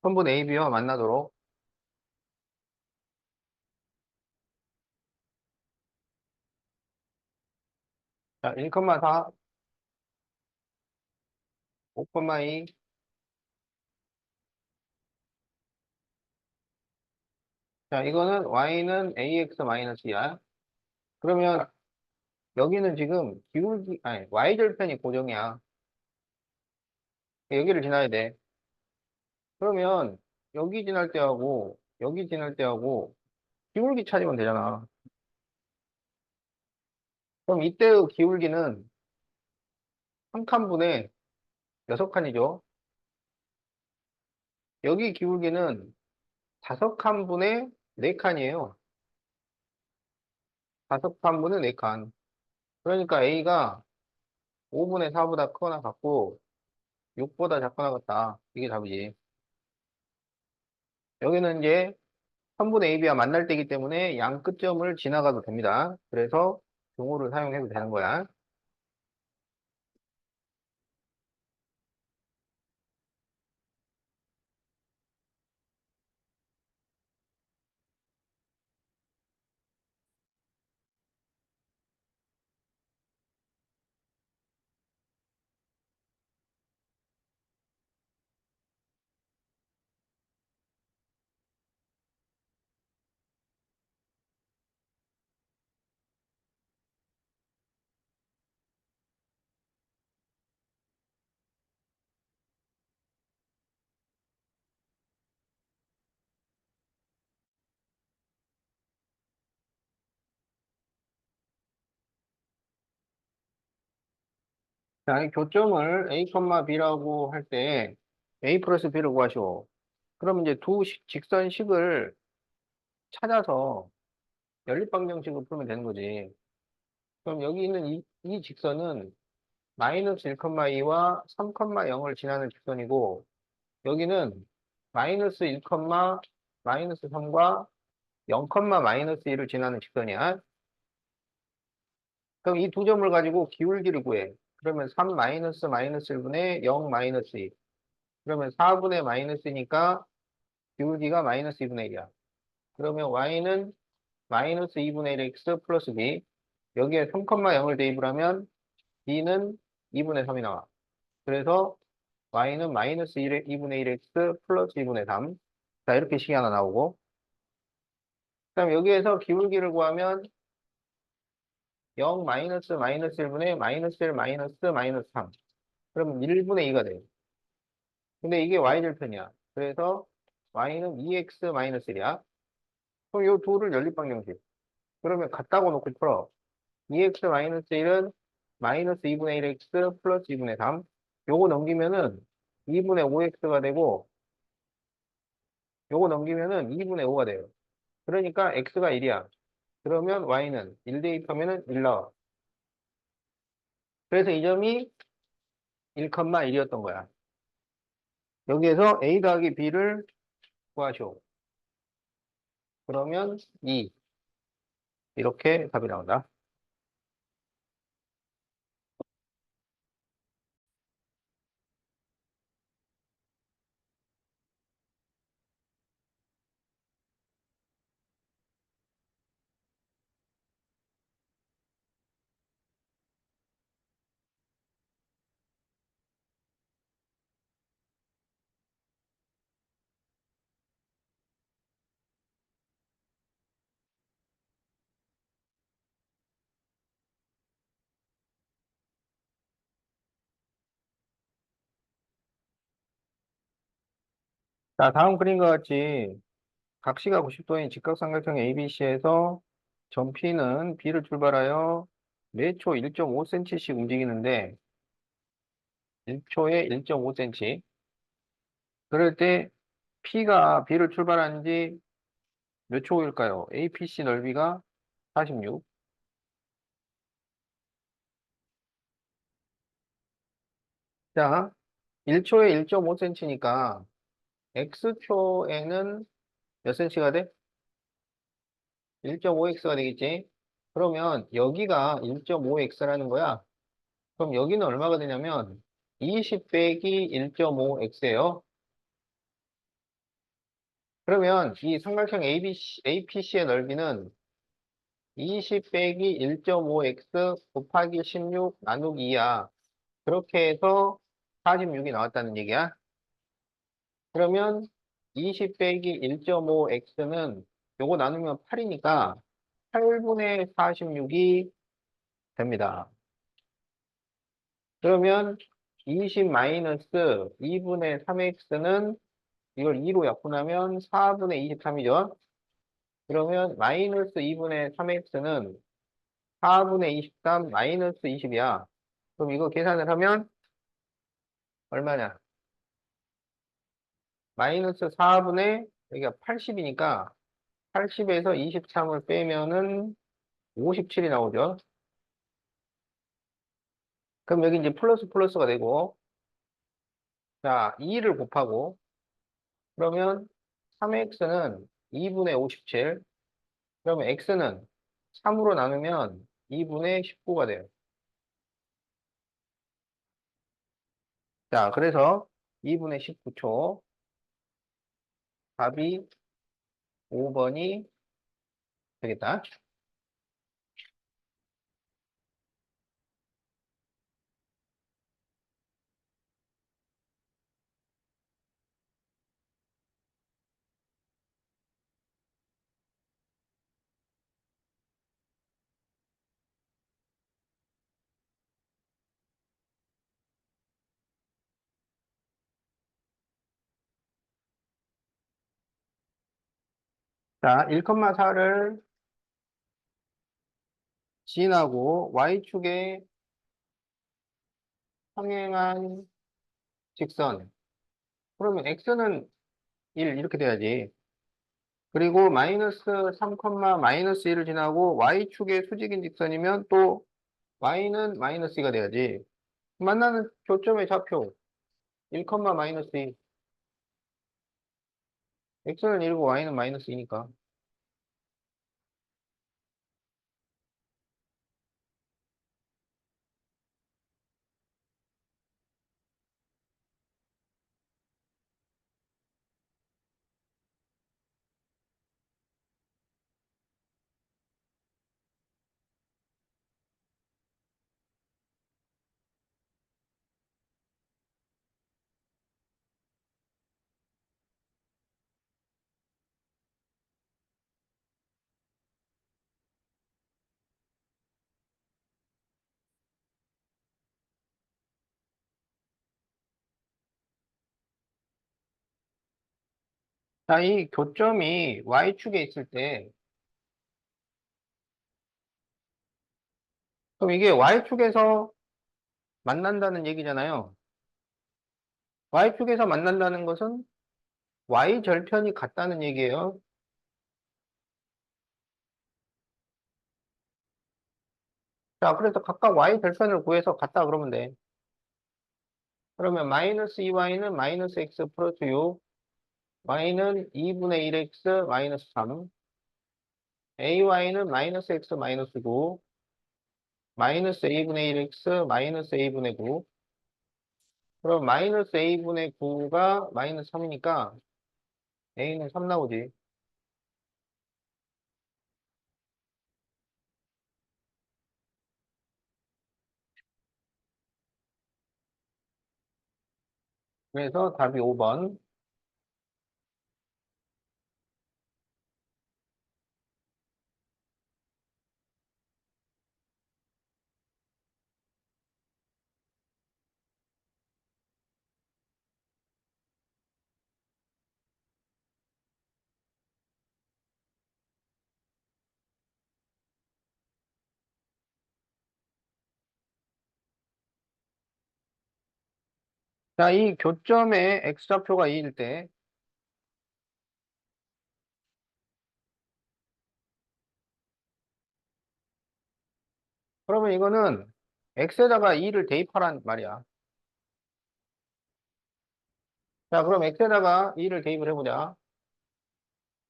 선분 AB와 만나도록. 자, 1,4, 5,2. 자, 이거는 Y는 AX 마이너스 2야. 그러면 여기는 지금 아니, y절편이 고정이야. 여기를 지나야 돼. 그러면 여기 지날 때하고 여기 지날 때하고 기울기 찾으면 되잖아. 그럼 이때의 기울기는 한 칸분의 6칸이죠. 여기 기울기는 5칸분의 4칸이에요. 5칸분의 4칸. 그러니까 A가 5분의 4보다 크거나 같고 6보다 작거나 같다. 이게 답이지. 여기는 이제 3분의 AB와 만날 때이기 때문에 양 끝점을 지나가도 됩니다. 그래서 등호를 사용해도 되는 거야. 자, 이 교점을 A, B라고 할 때 A 플러스 B를 구하시오. 그럼 이제 직선식을 찾아서 연립방정식을 풀면 되는 거지. 그럼 여기 있는 이 직선은 마이너스 1,2와 3,0을 지나는 직선이고, 여기는 마이너스 1, 마이너스 3과 0, 마이너스 1을 지나는 직선이야. 그럼 이 두 점을 가지고 기울기를 구해. 그러면 3 마이너스 마이너스 1분의 0 마이너스 2. 그러면 4분의 마이너스니까 기울기가 마이너스 2분의 1이야. 그러면 y는 마이너스 2분의 1 x 플러스 b. 여기에 3, 0을 대입을 하면 b는 2분의 3이 나와. 그래서 y는 마이너스 2분의 1x 플러스 2분의 3. 자, 이렇게 식이 하나 나오고. 그다음 여기에서 기울기를 구하면 0 마이너스 마이너스 1분의 마이너스 1 마이너스 마이너스 3. 그러면 1분의 2가 돼요. 근데 이게 y절편이야. 그래서 y는 2x 마이너스 1이야. 그럼 이 둘을 연립방정식. 그러면 같다고 놓고 풀어. 2x 마이너스 1은 마이너스 2분의 1x 플러스 2분의 3. 요거 넘기면은 2분의 5x가 되고, 요거 넘기면은 2분의 5가 돼요. 그러니까 x가 1이야. 그러면 y는 1 대입하면은 1 나와. 그래서 이 점이 1,1이었던 거야. 여기에서 a 더하기 b를 구하시오. 그러면 2. 이렇게 답이 나온다. 자, 다음 그림과 같이 각시가 90도인 직각삼각형 ABC에서 점 P는 B를 출발하여 매 초 1.5cm씩 움직이는데 1초에 1.5cm. 그럴 때 P가 B를 출발한 지 몇 초일까요? APC 넓이가 46. 자, 1초에 1.5cm니까 X초에는 몇 cm가 돼? 1.5x가 되겠지? 그러면 여기가 1.5x라는 거야. 그럼 여기는 얼마가 되냐면 20 빼기 1.5x예요. 그러면 이 삼각형 APC의 넓이는 20 빼기 1.5x 곱하기 16 나누기 2야. 그렇게 해서 46이 나왔다는 얘기야. 그러면 20 빼기 1.5x는 요거 나누면 8이니까 8분의 46이 됩니다. 그러면 20 마이너스 2분의 3x는 이걸 2로 약분하면 4분의 23이죠. 그러면 마이너스 2분의 3x는 4분의 23 마이너스 20이야. 그럼 이거 계산을 하면 얼마냐? 마이너스 4분의 여기가 80이니까 80에서 23을 빼면은 57이 나오죠. 그럼 여기 이제 플러스 플러스가 되고, 자, 2를 곱하고, 그러면 3x는 2분의 57, 그러면 x는 3으로 나누면 2분의 19가 돼요. 자, 그래서 2분의 19초, 답이 5번이 되겠다. 자, 1,4를 지나고 y축에 평행한 직선. 그러면 x는 1 이렇게 돼야지. 그리고 마이너스 3, 마이너스 1을 지나고 y축의 수직인 직선이면 또 y는 마이너스 2가 돼야지. 만나는 교점의 좌표 1, 마이너스 2. x는 1이고 y는 마이너스 2니까. 자, 이 교점이 y축에 있을 때, 그럼 이게 y축에서 만난다는 얘기잖아요. y축에서 만난다는 것은 y절편이 같다는 얘기예요. 자, 그래서 각각 y절편을 구해서 같다 그러면 돼. 그러면 마이너스 2y는 마이너스 x 플러스 6, y는 2분의 1x 마이너스 3, ay는 마이너스 x 마이너스 9, 마이너스 a분의 1x 마이너스 a분의 9. 그럼 마이너스 a분의 9가 마이너스 3이니까 a는 3 나오지. 그래서 답이 5번. 자, 이 교점의 x좌표가 2일 때, 그러면 이거는 x에다가 2를 대입하란 말이야. 자, 그럼 x에다가 2를 대입을 해보자.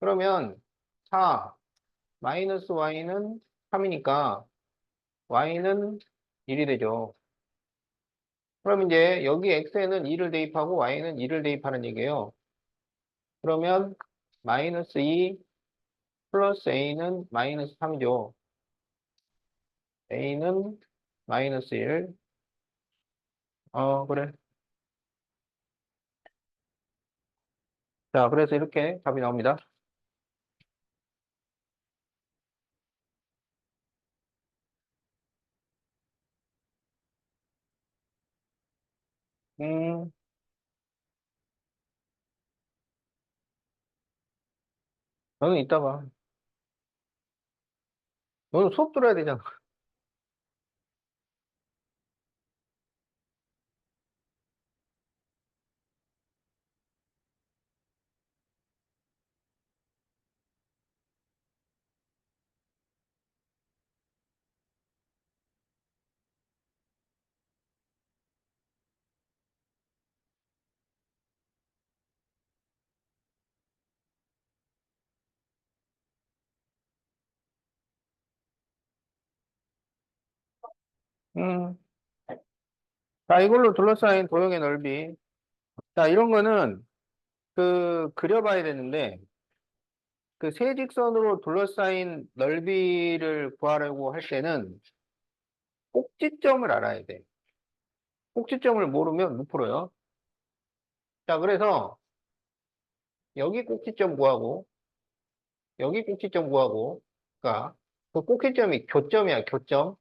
그러면 4 마이너스 y는 3이니까 y는 1이 되죠. 그럼 이제 여기 x에는 2를 대입하고 y는 2를 대입하는 얘기예요. 그러면 마이너스 2 플러스 a는 마이너스 3이죠. a는 마이너스 1. 그래. 자, 그래서 이렇게 답이 나옵니다. 너는 이따 봐. 너는 수업 들어야 되잖아. 음. 자, 이걸로 둘러싸인 도형의 넓이. 자, 이런 거는 그려봐야 되는데, 그 세직선으로 둘러싸인 넓이를 구하려고 할 때는 꼭지점을 알아야 돼. 꼭지점을 모르면 못 풀어요. 자, 그래서 여기 꼭지점 구하고, 여기 꼭지점 구하고, 그러니까 그 꼭지점이 교점이야, 교점.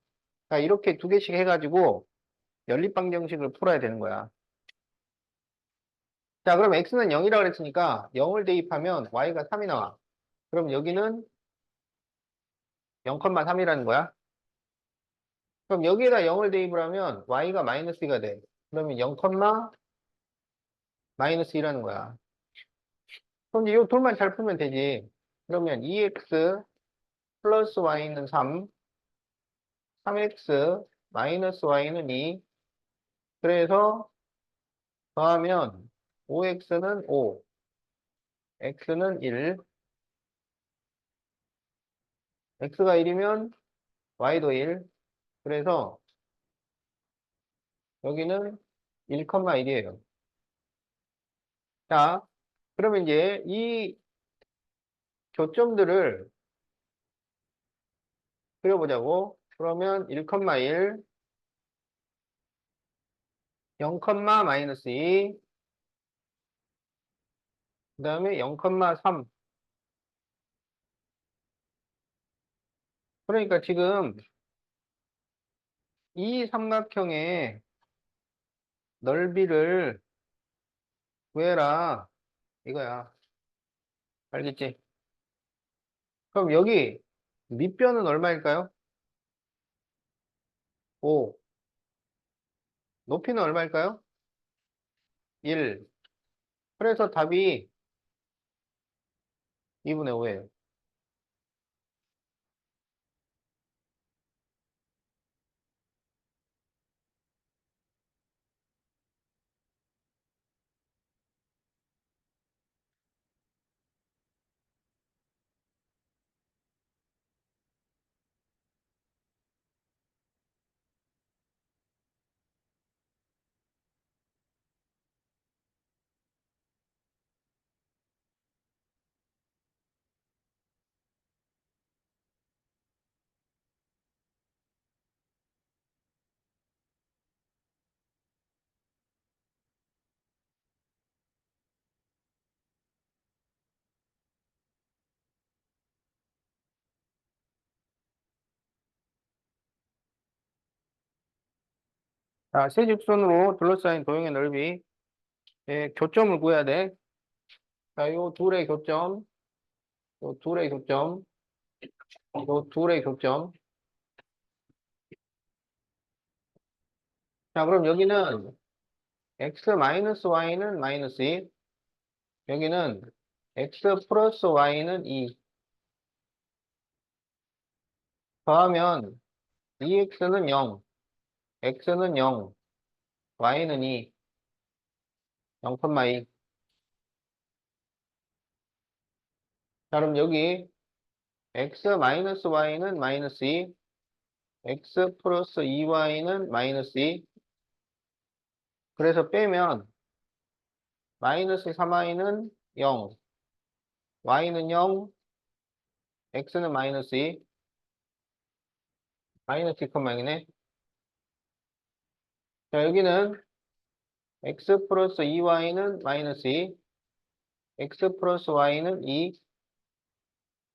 자, 이렇게 두 개씩 해가지고 연립방정식을 풀어야 되는 거야. 자, 그럼 x는 0이라고 그랬으니까 0을 대입하면 y가 3이 나와. 그럼 여기는 0,3이라는 거야. 그럼 여기에다 0을 대입을 하면 y가 마이너스 2가 돼. 그러면 0, 마이너스 2라는 거야. 그럼 이제 이 둘만 잘 풀면 되지. 그러면 2x 플러스 y는 3, 3x 마이너스 y는 2. 그래서 더하면 5x는 5, x는 1. x가 1이면 y도 1. 그래서 여기는 1,1이에요. 자, 그러면 이제 이 교점들을 그려보자고. 그러면 1,1, 0, 마이너스 2, 그 다음에 0,3. 그러니까 지금 이 삼각형의 넓이를 구해라. 이거야. 알겠지? 그럼 여기 밑변은 얼마일까요? 5. 높이는 얼마일까요? 1. 그래서 답이 2분의 5예요. 자, 세직선으로 둘러싸인 도형의 넓이. 교점을 구해야 돼. 자, 요 둘의 교점, 요 둘의 교점, 요 둘의 교점. 자, 그럼 여기는 x 마이너스 y는 마이너스 2, 여기는 x 플러스 y는 2. 더하면 2x는 0, x는 0, y는 2, 0,2. 자, 그럼 여기 x 마이너스 y는 마이너스 2, x 플러스 2y는 마이너스 2. 그래서 빼면 마이너스 3y는 0, y는 0, x는 마이너스 2, 마이너스 2,0이네. 자, 여기는 x 플러스 2y는 마이너스 2, x 플러스 y는 2,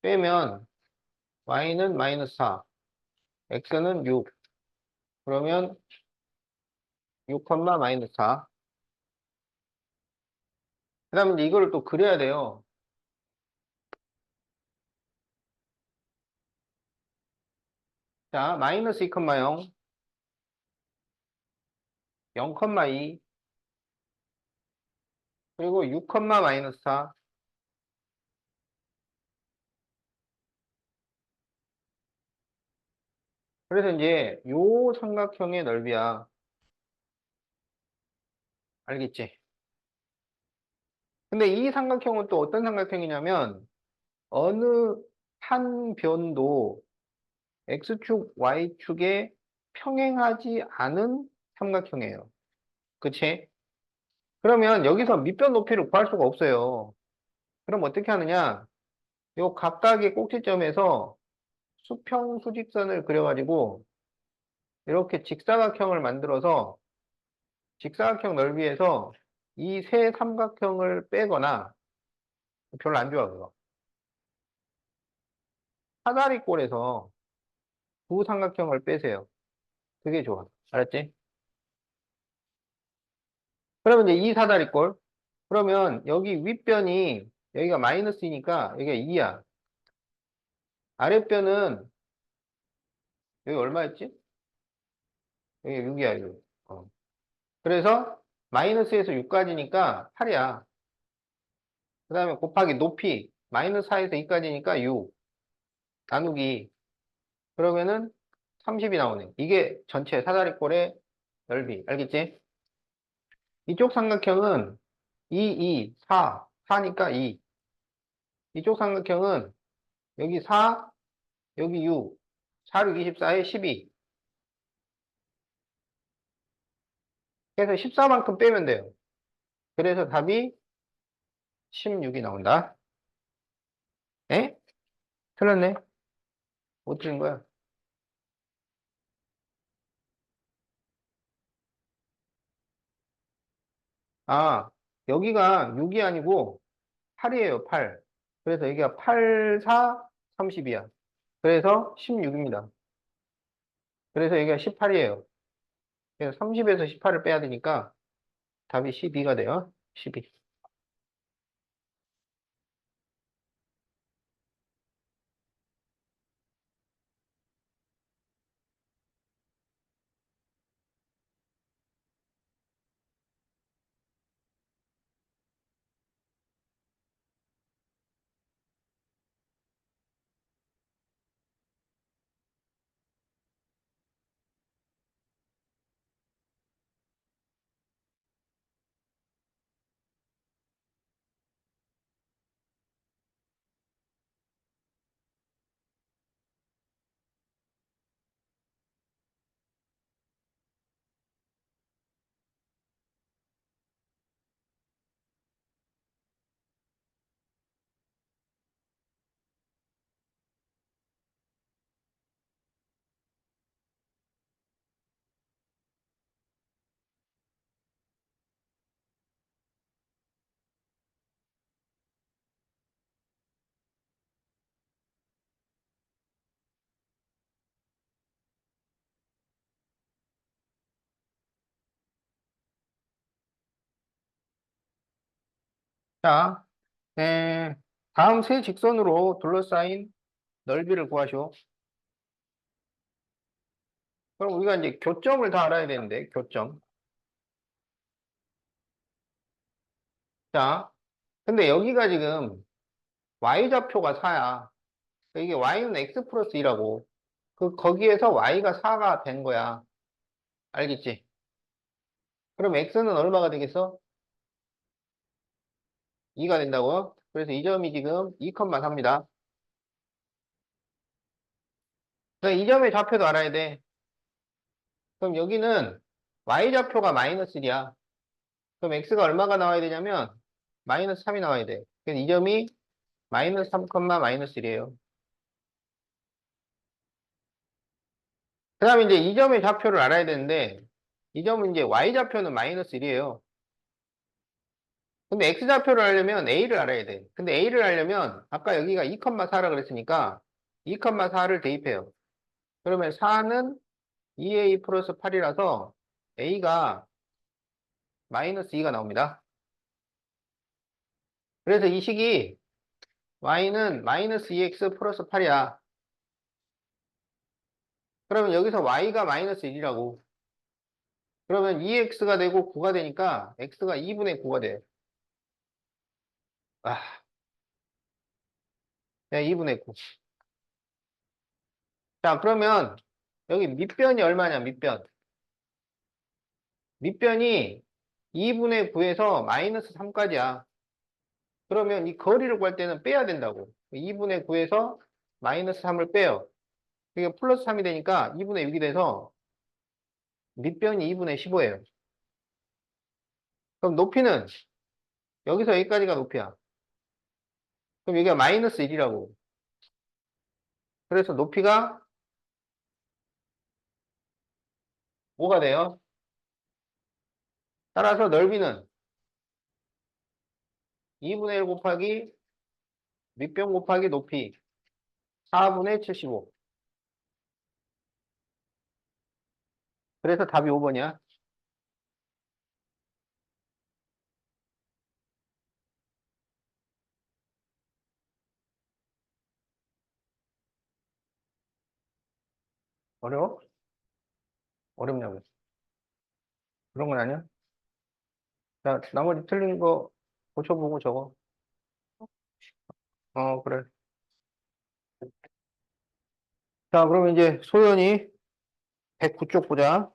빼면 y는 마이너스 4, x는 6. 그러면 6, 마이너스 4. 그 다음에 이거를 또 그려야 돼요. 자, 마이너스 2,0, 0,2, 그리고 6, 마이너스 4. 그래서 이제 요 삼각형의 넓이야. 알겠지? 근데 이 삼각형은 또 어떤 삼각형이냐면 어느 한 변도 X축, Y축에 평행하지 않은 삼각형이에요. 그치? 그러면 여기서 밑변 높이를 구할 수가 없어요. 그럼 어떻게 하느냐? 요 각각의 꼭지점에서 수평 수직선을 그려가지고 이렇게 직사각형을 만들어서 직사각형 넓이에서 이 세 삼각형을 빼거나 별로 안 좋아 그거. 사다리꼴에서 두 삼각형을 빼세요. 그게 좋아. 알았지? 그러면 이제 이 사다리꼴. 그러면 여기 윗변이 여기가 마이너스이니까 여기가 2야. 아랫변은 여기 얼마였지? 여기 6이야, 6. 그래서 마이너스에서 6까지니까 8이야. 그 다음에 곱하기 높이 마이너스 4에서 2까지니까 6 나누기 그러면은 30이 나오네. 이게 전체 사다리꼴의 넓이. 알겠지? 이쪽 삼각형은 2, 4. 4니까 2. 이쪽 삼각형은 여기 4, 여기 6. 4, 6, 24에 12. 그래서 14만큼 빼면 돼요. 그래서 답이 16이 나온다. 에? 틀렸네. 못 틀린 거야. 아, 여기가 6이 아니고 8이에요, 8. 그래서 여기가 8, 4, 30이야. 그래서 16입니다. 그래서 여기가 18이에요. 그래서 30에서 18을 빼야 되니까 답이 12가 돼요. 12. 자, 에, 다음 세 직선으로 둘러싸인 넓이를 구하시오. 그럼 우리가 이제 교점을 다 알아야 되는데, 교점. 자, 근데 여기가 지금 y좌표가 4야. 이게 y는 x 플러스 2라고. 거기에서 y가 4가 된 거야. 알겠지? 그럼 x는 얼마가 되겠어? 2가 된다고? 그래서 이 점이 지금 2,3입니다. 그럼 이 점의 좌표도 알아야 돼. 그럼 여기는 y좌표가 마이너스 1이야. 그럼 x가 얼마가 나와야 되냐면 마이너스 3이 나와야 돼. 그래서 이 점이 마이너스 3, 마이너스 1이에요. 그 다음에 이제 이 점의 좌표를 알아야 되는데 이 점은 이제 y좌표는 마이너스 1이에요. 근데 x좌표를 알려면 a를 알아야 돼. 근데 a를 알려면 아까 여기가 2,4라 그랬으니까 2,4를 대입해요. 그러면 4는 2a 플러스 8이라서 a가 마이너스 2가 나옵니다. 그래서 이 식이 y는 마이너스 2x 플러스 8이야. 그러면 여기서 y가 마이너스 1이라고. 그러면 2x가 되고 9가 되니까 x가 2분의 9가 돼. 아, 야, 2분의 9. 자, 그러면 여기 밑변이 얼마냐, 밑변. 밑변이 2분의 9에서 마이너스 3까지야. 그러면 이 거리를 구할 때는 빼야 된다고. 2분의 9에서 마이너스 3을 빼요. 그게 플러스 3이 되니까 2분의 6이 돼서 밑변이 2분의 15예요. 그럼 높이는 여기서 여기까지가 높이야. 그럼 여기가 마이너스 1이라고. 그래서 높이가 뭐가 돼요? 따라서 넓이는 2분의 1 곱하기 밑변 곱하기 높이 4분의 75. 그래서 답이 5번이야. 어려워? 어렵냐고. 그런 건 아니야? 자, 나머지 틀린 거 고쳐보고 적어. 그래. 자, 그럼 이제 소연이 109쪽 보자.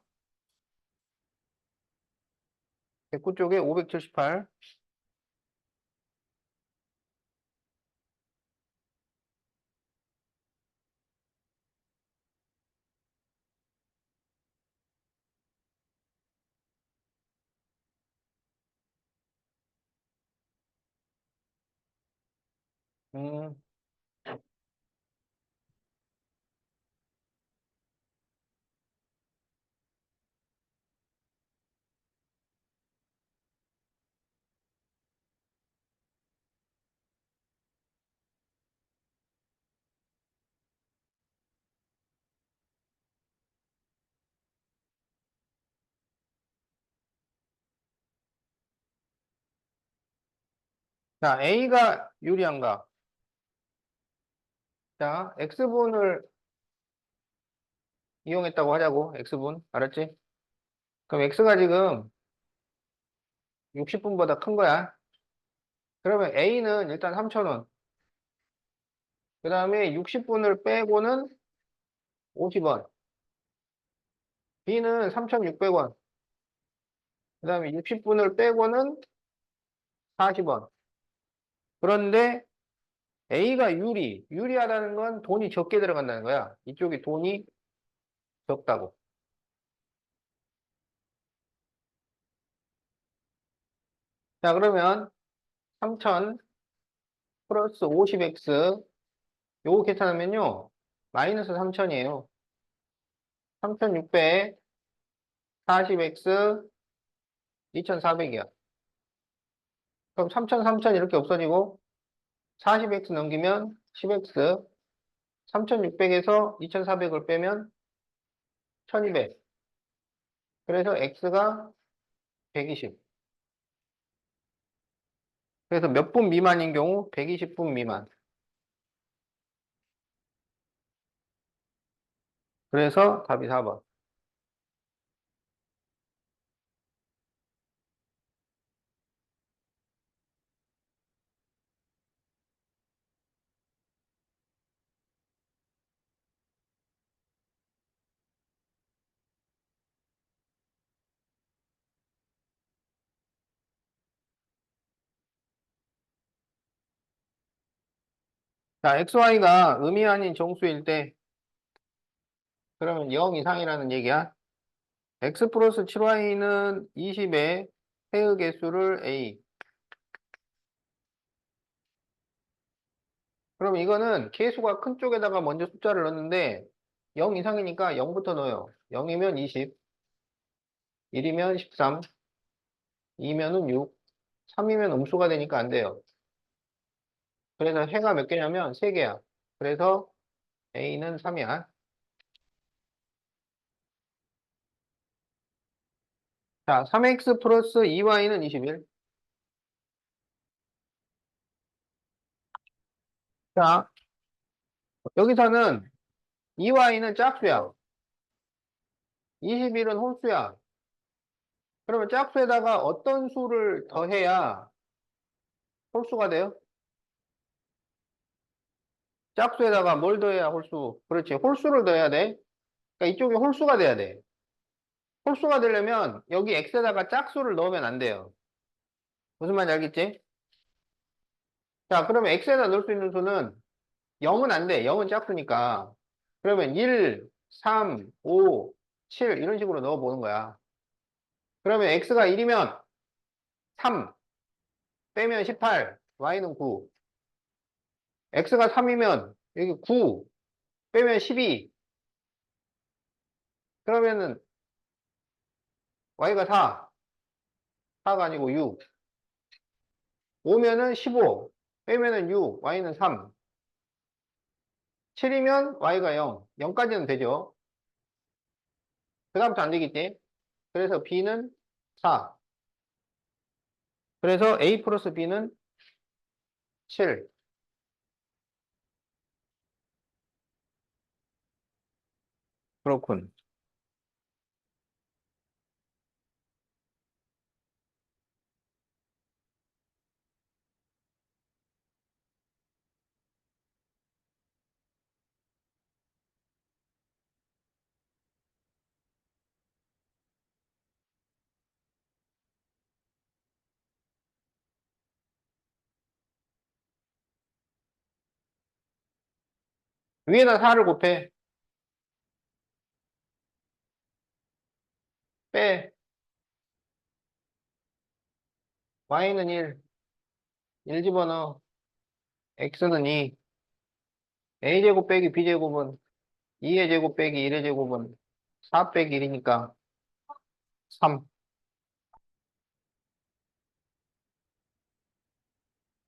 109쪽에 578. 음, 자, A가 유리한가? 자, X분을 이용했다고 하자고. X분. 알았지? 그럼 X가 지금 60분보다 큰 거야. 그러면 A는 일단 3,000원. 그 다음에 60분을 빼고는 50원. B는 3,600원. 그 다음에 60분을 빼고는 40원. 그런데 A가 유리하다는 건 돈이 적게 들어간다는 거야. 이쪽이 돈이 적다고. 자, 그러면 3,000 플러스 50x 요거 계산하면요. 마이너스 3,000이에요. 3,600, 40x, 2,400이야. 그럼 3,000, 3,000 이렇게 없어지고 40x 넘기면 10x, 3,600에서 2,400을 빼면 1,200. 그래서 x가 120. 그래서 몇 분 미만인 경우 120분 미만. 그래서 답이 4번. 자, xy가 음이 아닌 정수일 때 그러면 0 이상이라는 얘기야. x 플러스 7y는 20의 해의 개수를 a. 그럼 이거는 개수가 큰 쪽에다가 먼저 숫자를 넣는데 0 이상이니까 0부터 넣어요. 0이면 20, 1이면 13, 2면은 6, 3이면 음수가 되니까 안 돼요. 그래서 해가 몇 개냐면 3개야. 그래서 a는 3이야. 자, 3x 플러스 2y는 21. 자, 여기서는 2y는 짝수야. 21은 홀수야. 그러면 짝수에다가 어떤 수를 더해야 홀수가 돼요? 짝수에다가 뭘 더해야 홀수? 그렇지. 홀수를 더해야 돼. 그러니까 이쪽이 홀수가 돼야 돼. 홀수가 되려면 여기 x에다가 짝수를 넣으면 안 돼요. 무슨 말인지 알겠지? 자, 그러면 x에다 넣을 수 있는 수는 0은 안 돼. 0은 짝수니까. 그러면 1, 3, 5, 7 이런 식으로 넣어보는 거야. 그러면 x가 1이면 3 빼면 18, y는 9. x가 3이면 여기 9 빼면 12. 그러면은 y가 4, 4가 아니고 6. 5면은 15 빼면은 6, y는 3. 7이면 y가 0, 0까지는 되죠. 그 다음부터 안 되겠지? 그래서 b는 4. 그래서 a 플러스 b는 7. 그렇군. 위에다 4를 곱해. 빼. y는 1 집어넣어. x는 2. a제곱 빼기 b제곱은 2의 제곱 빼기 1의 제곱은 4 빼기 1이니까 3.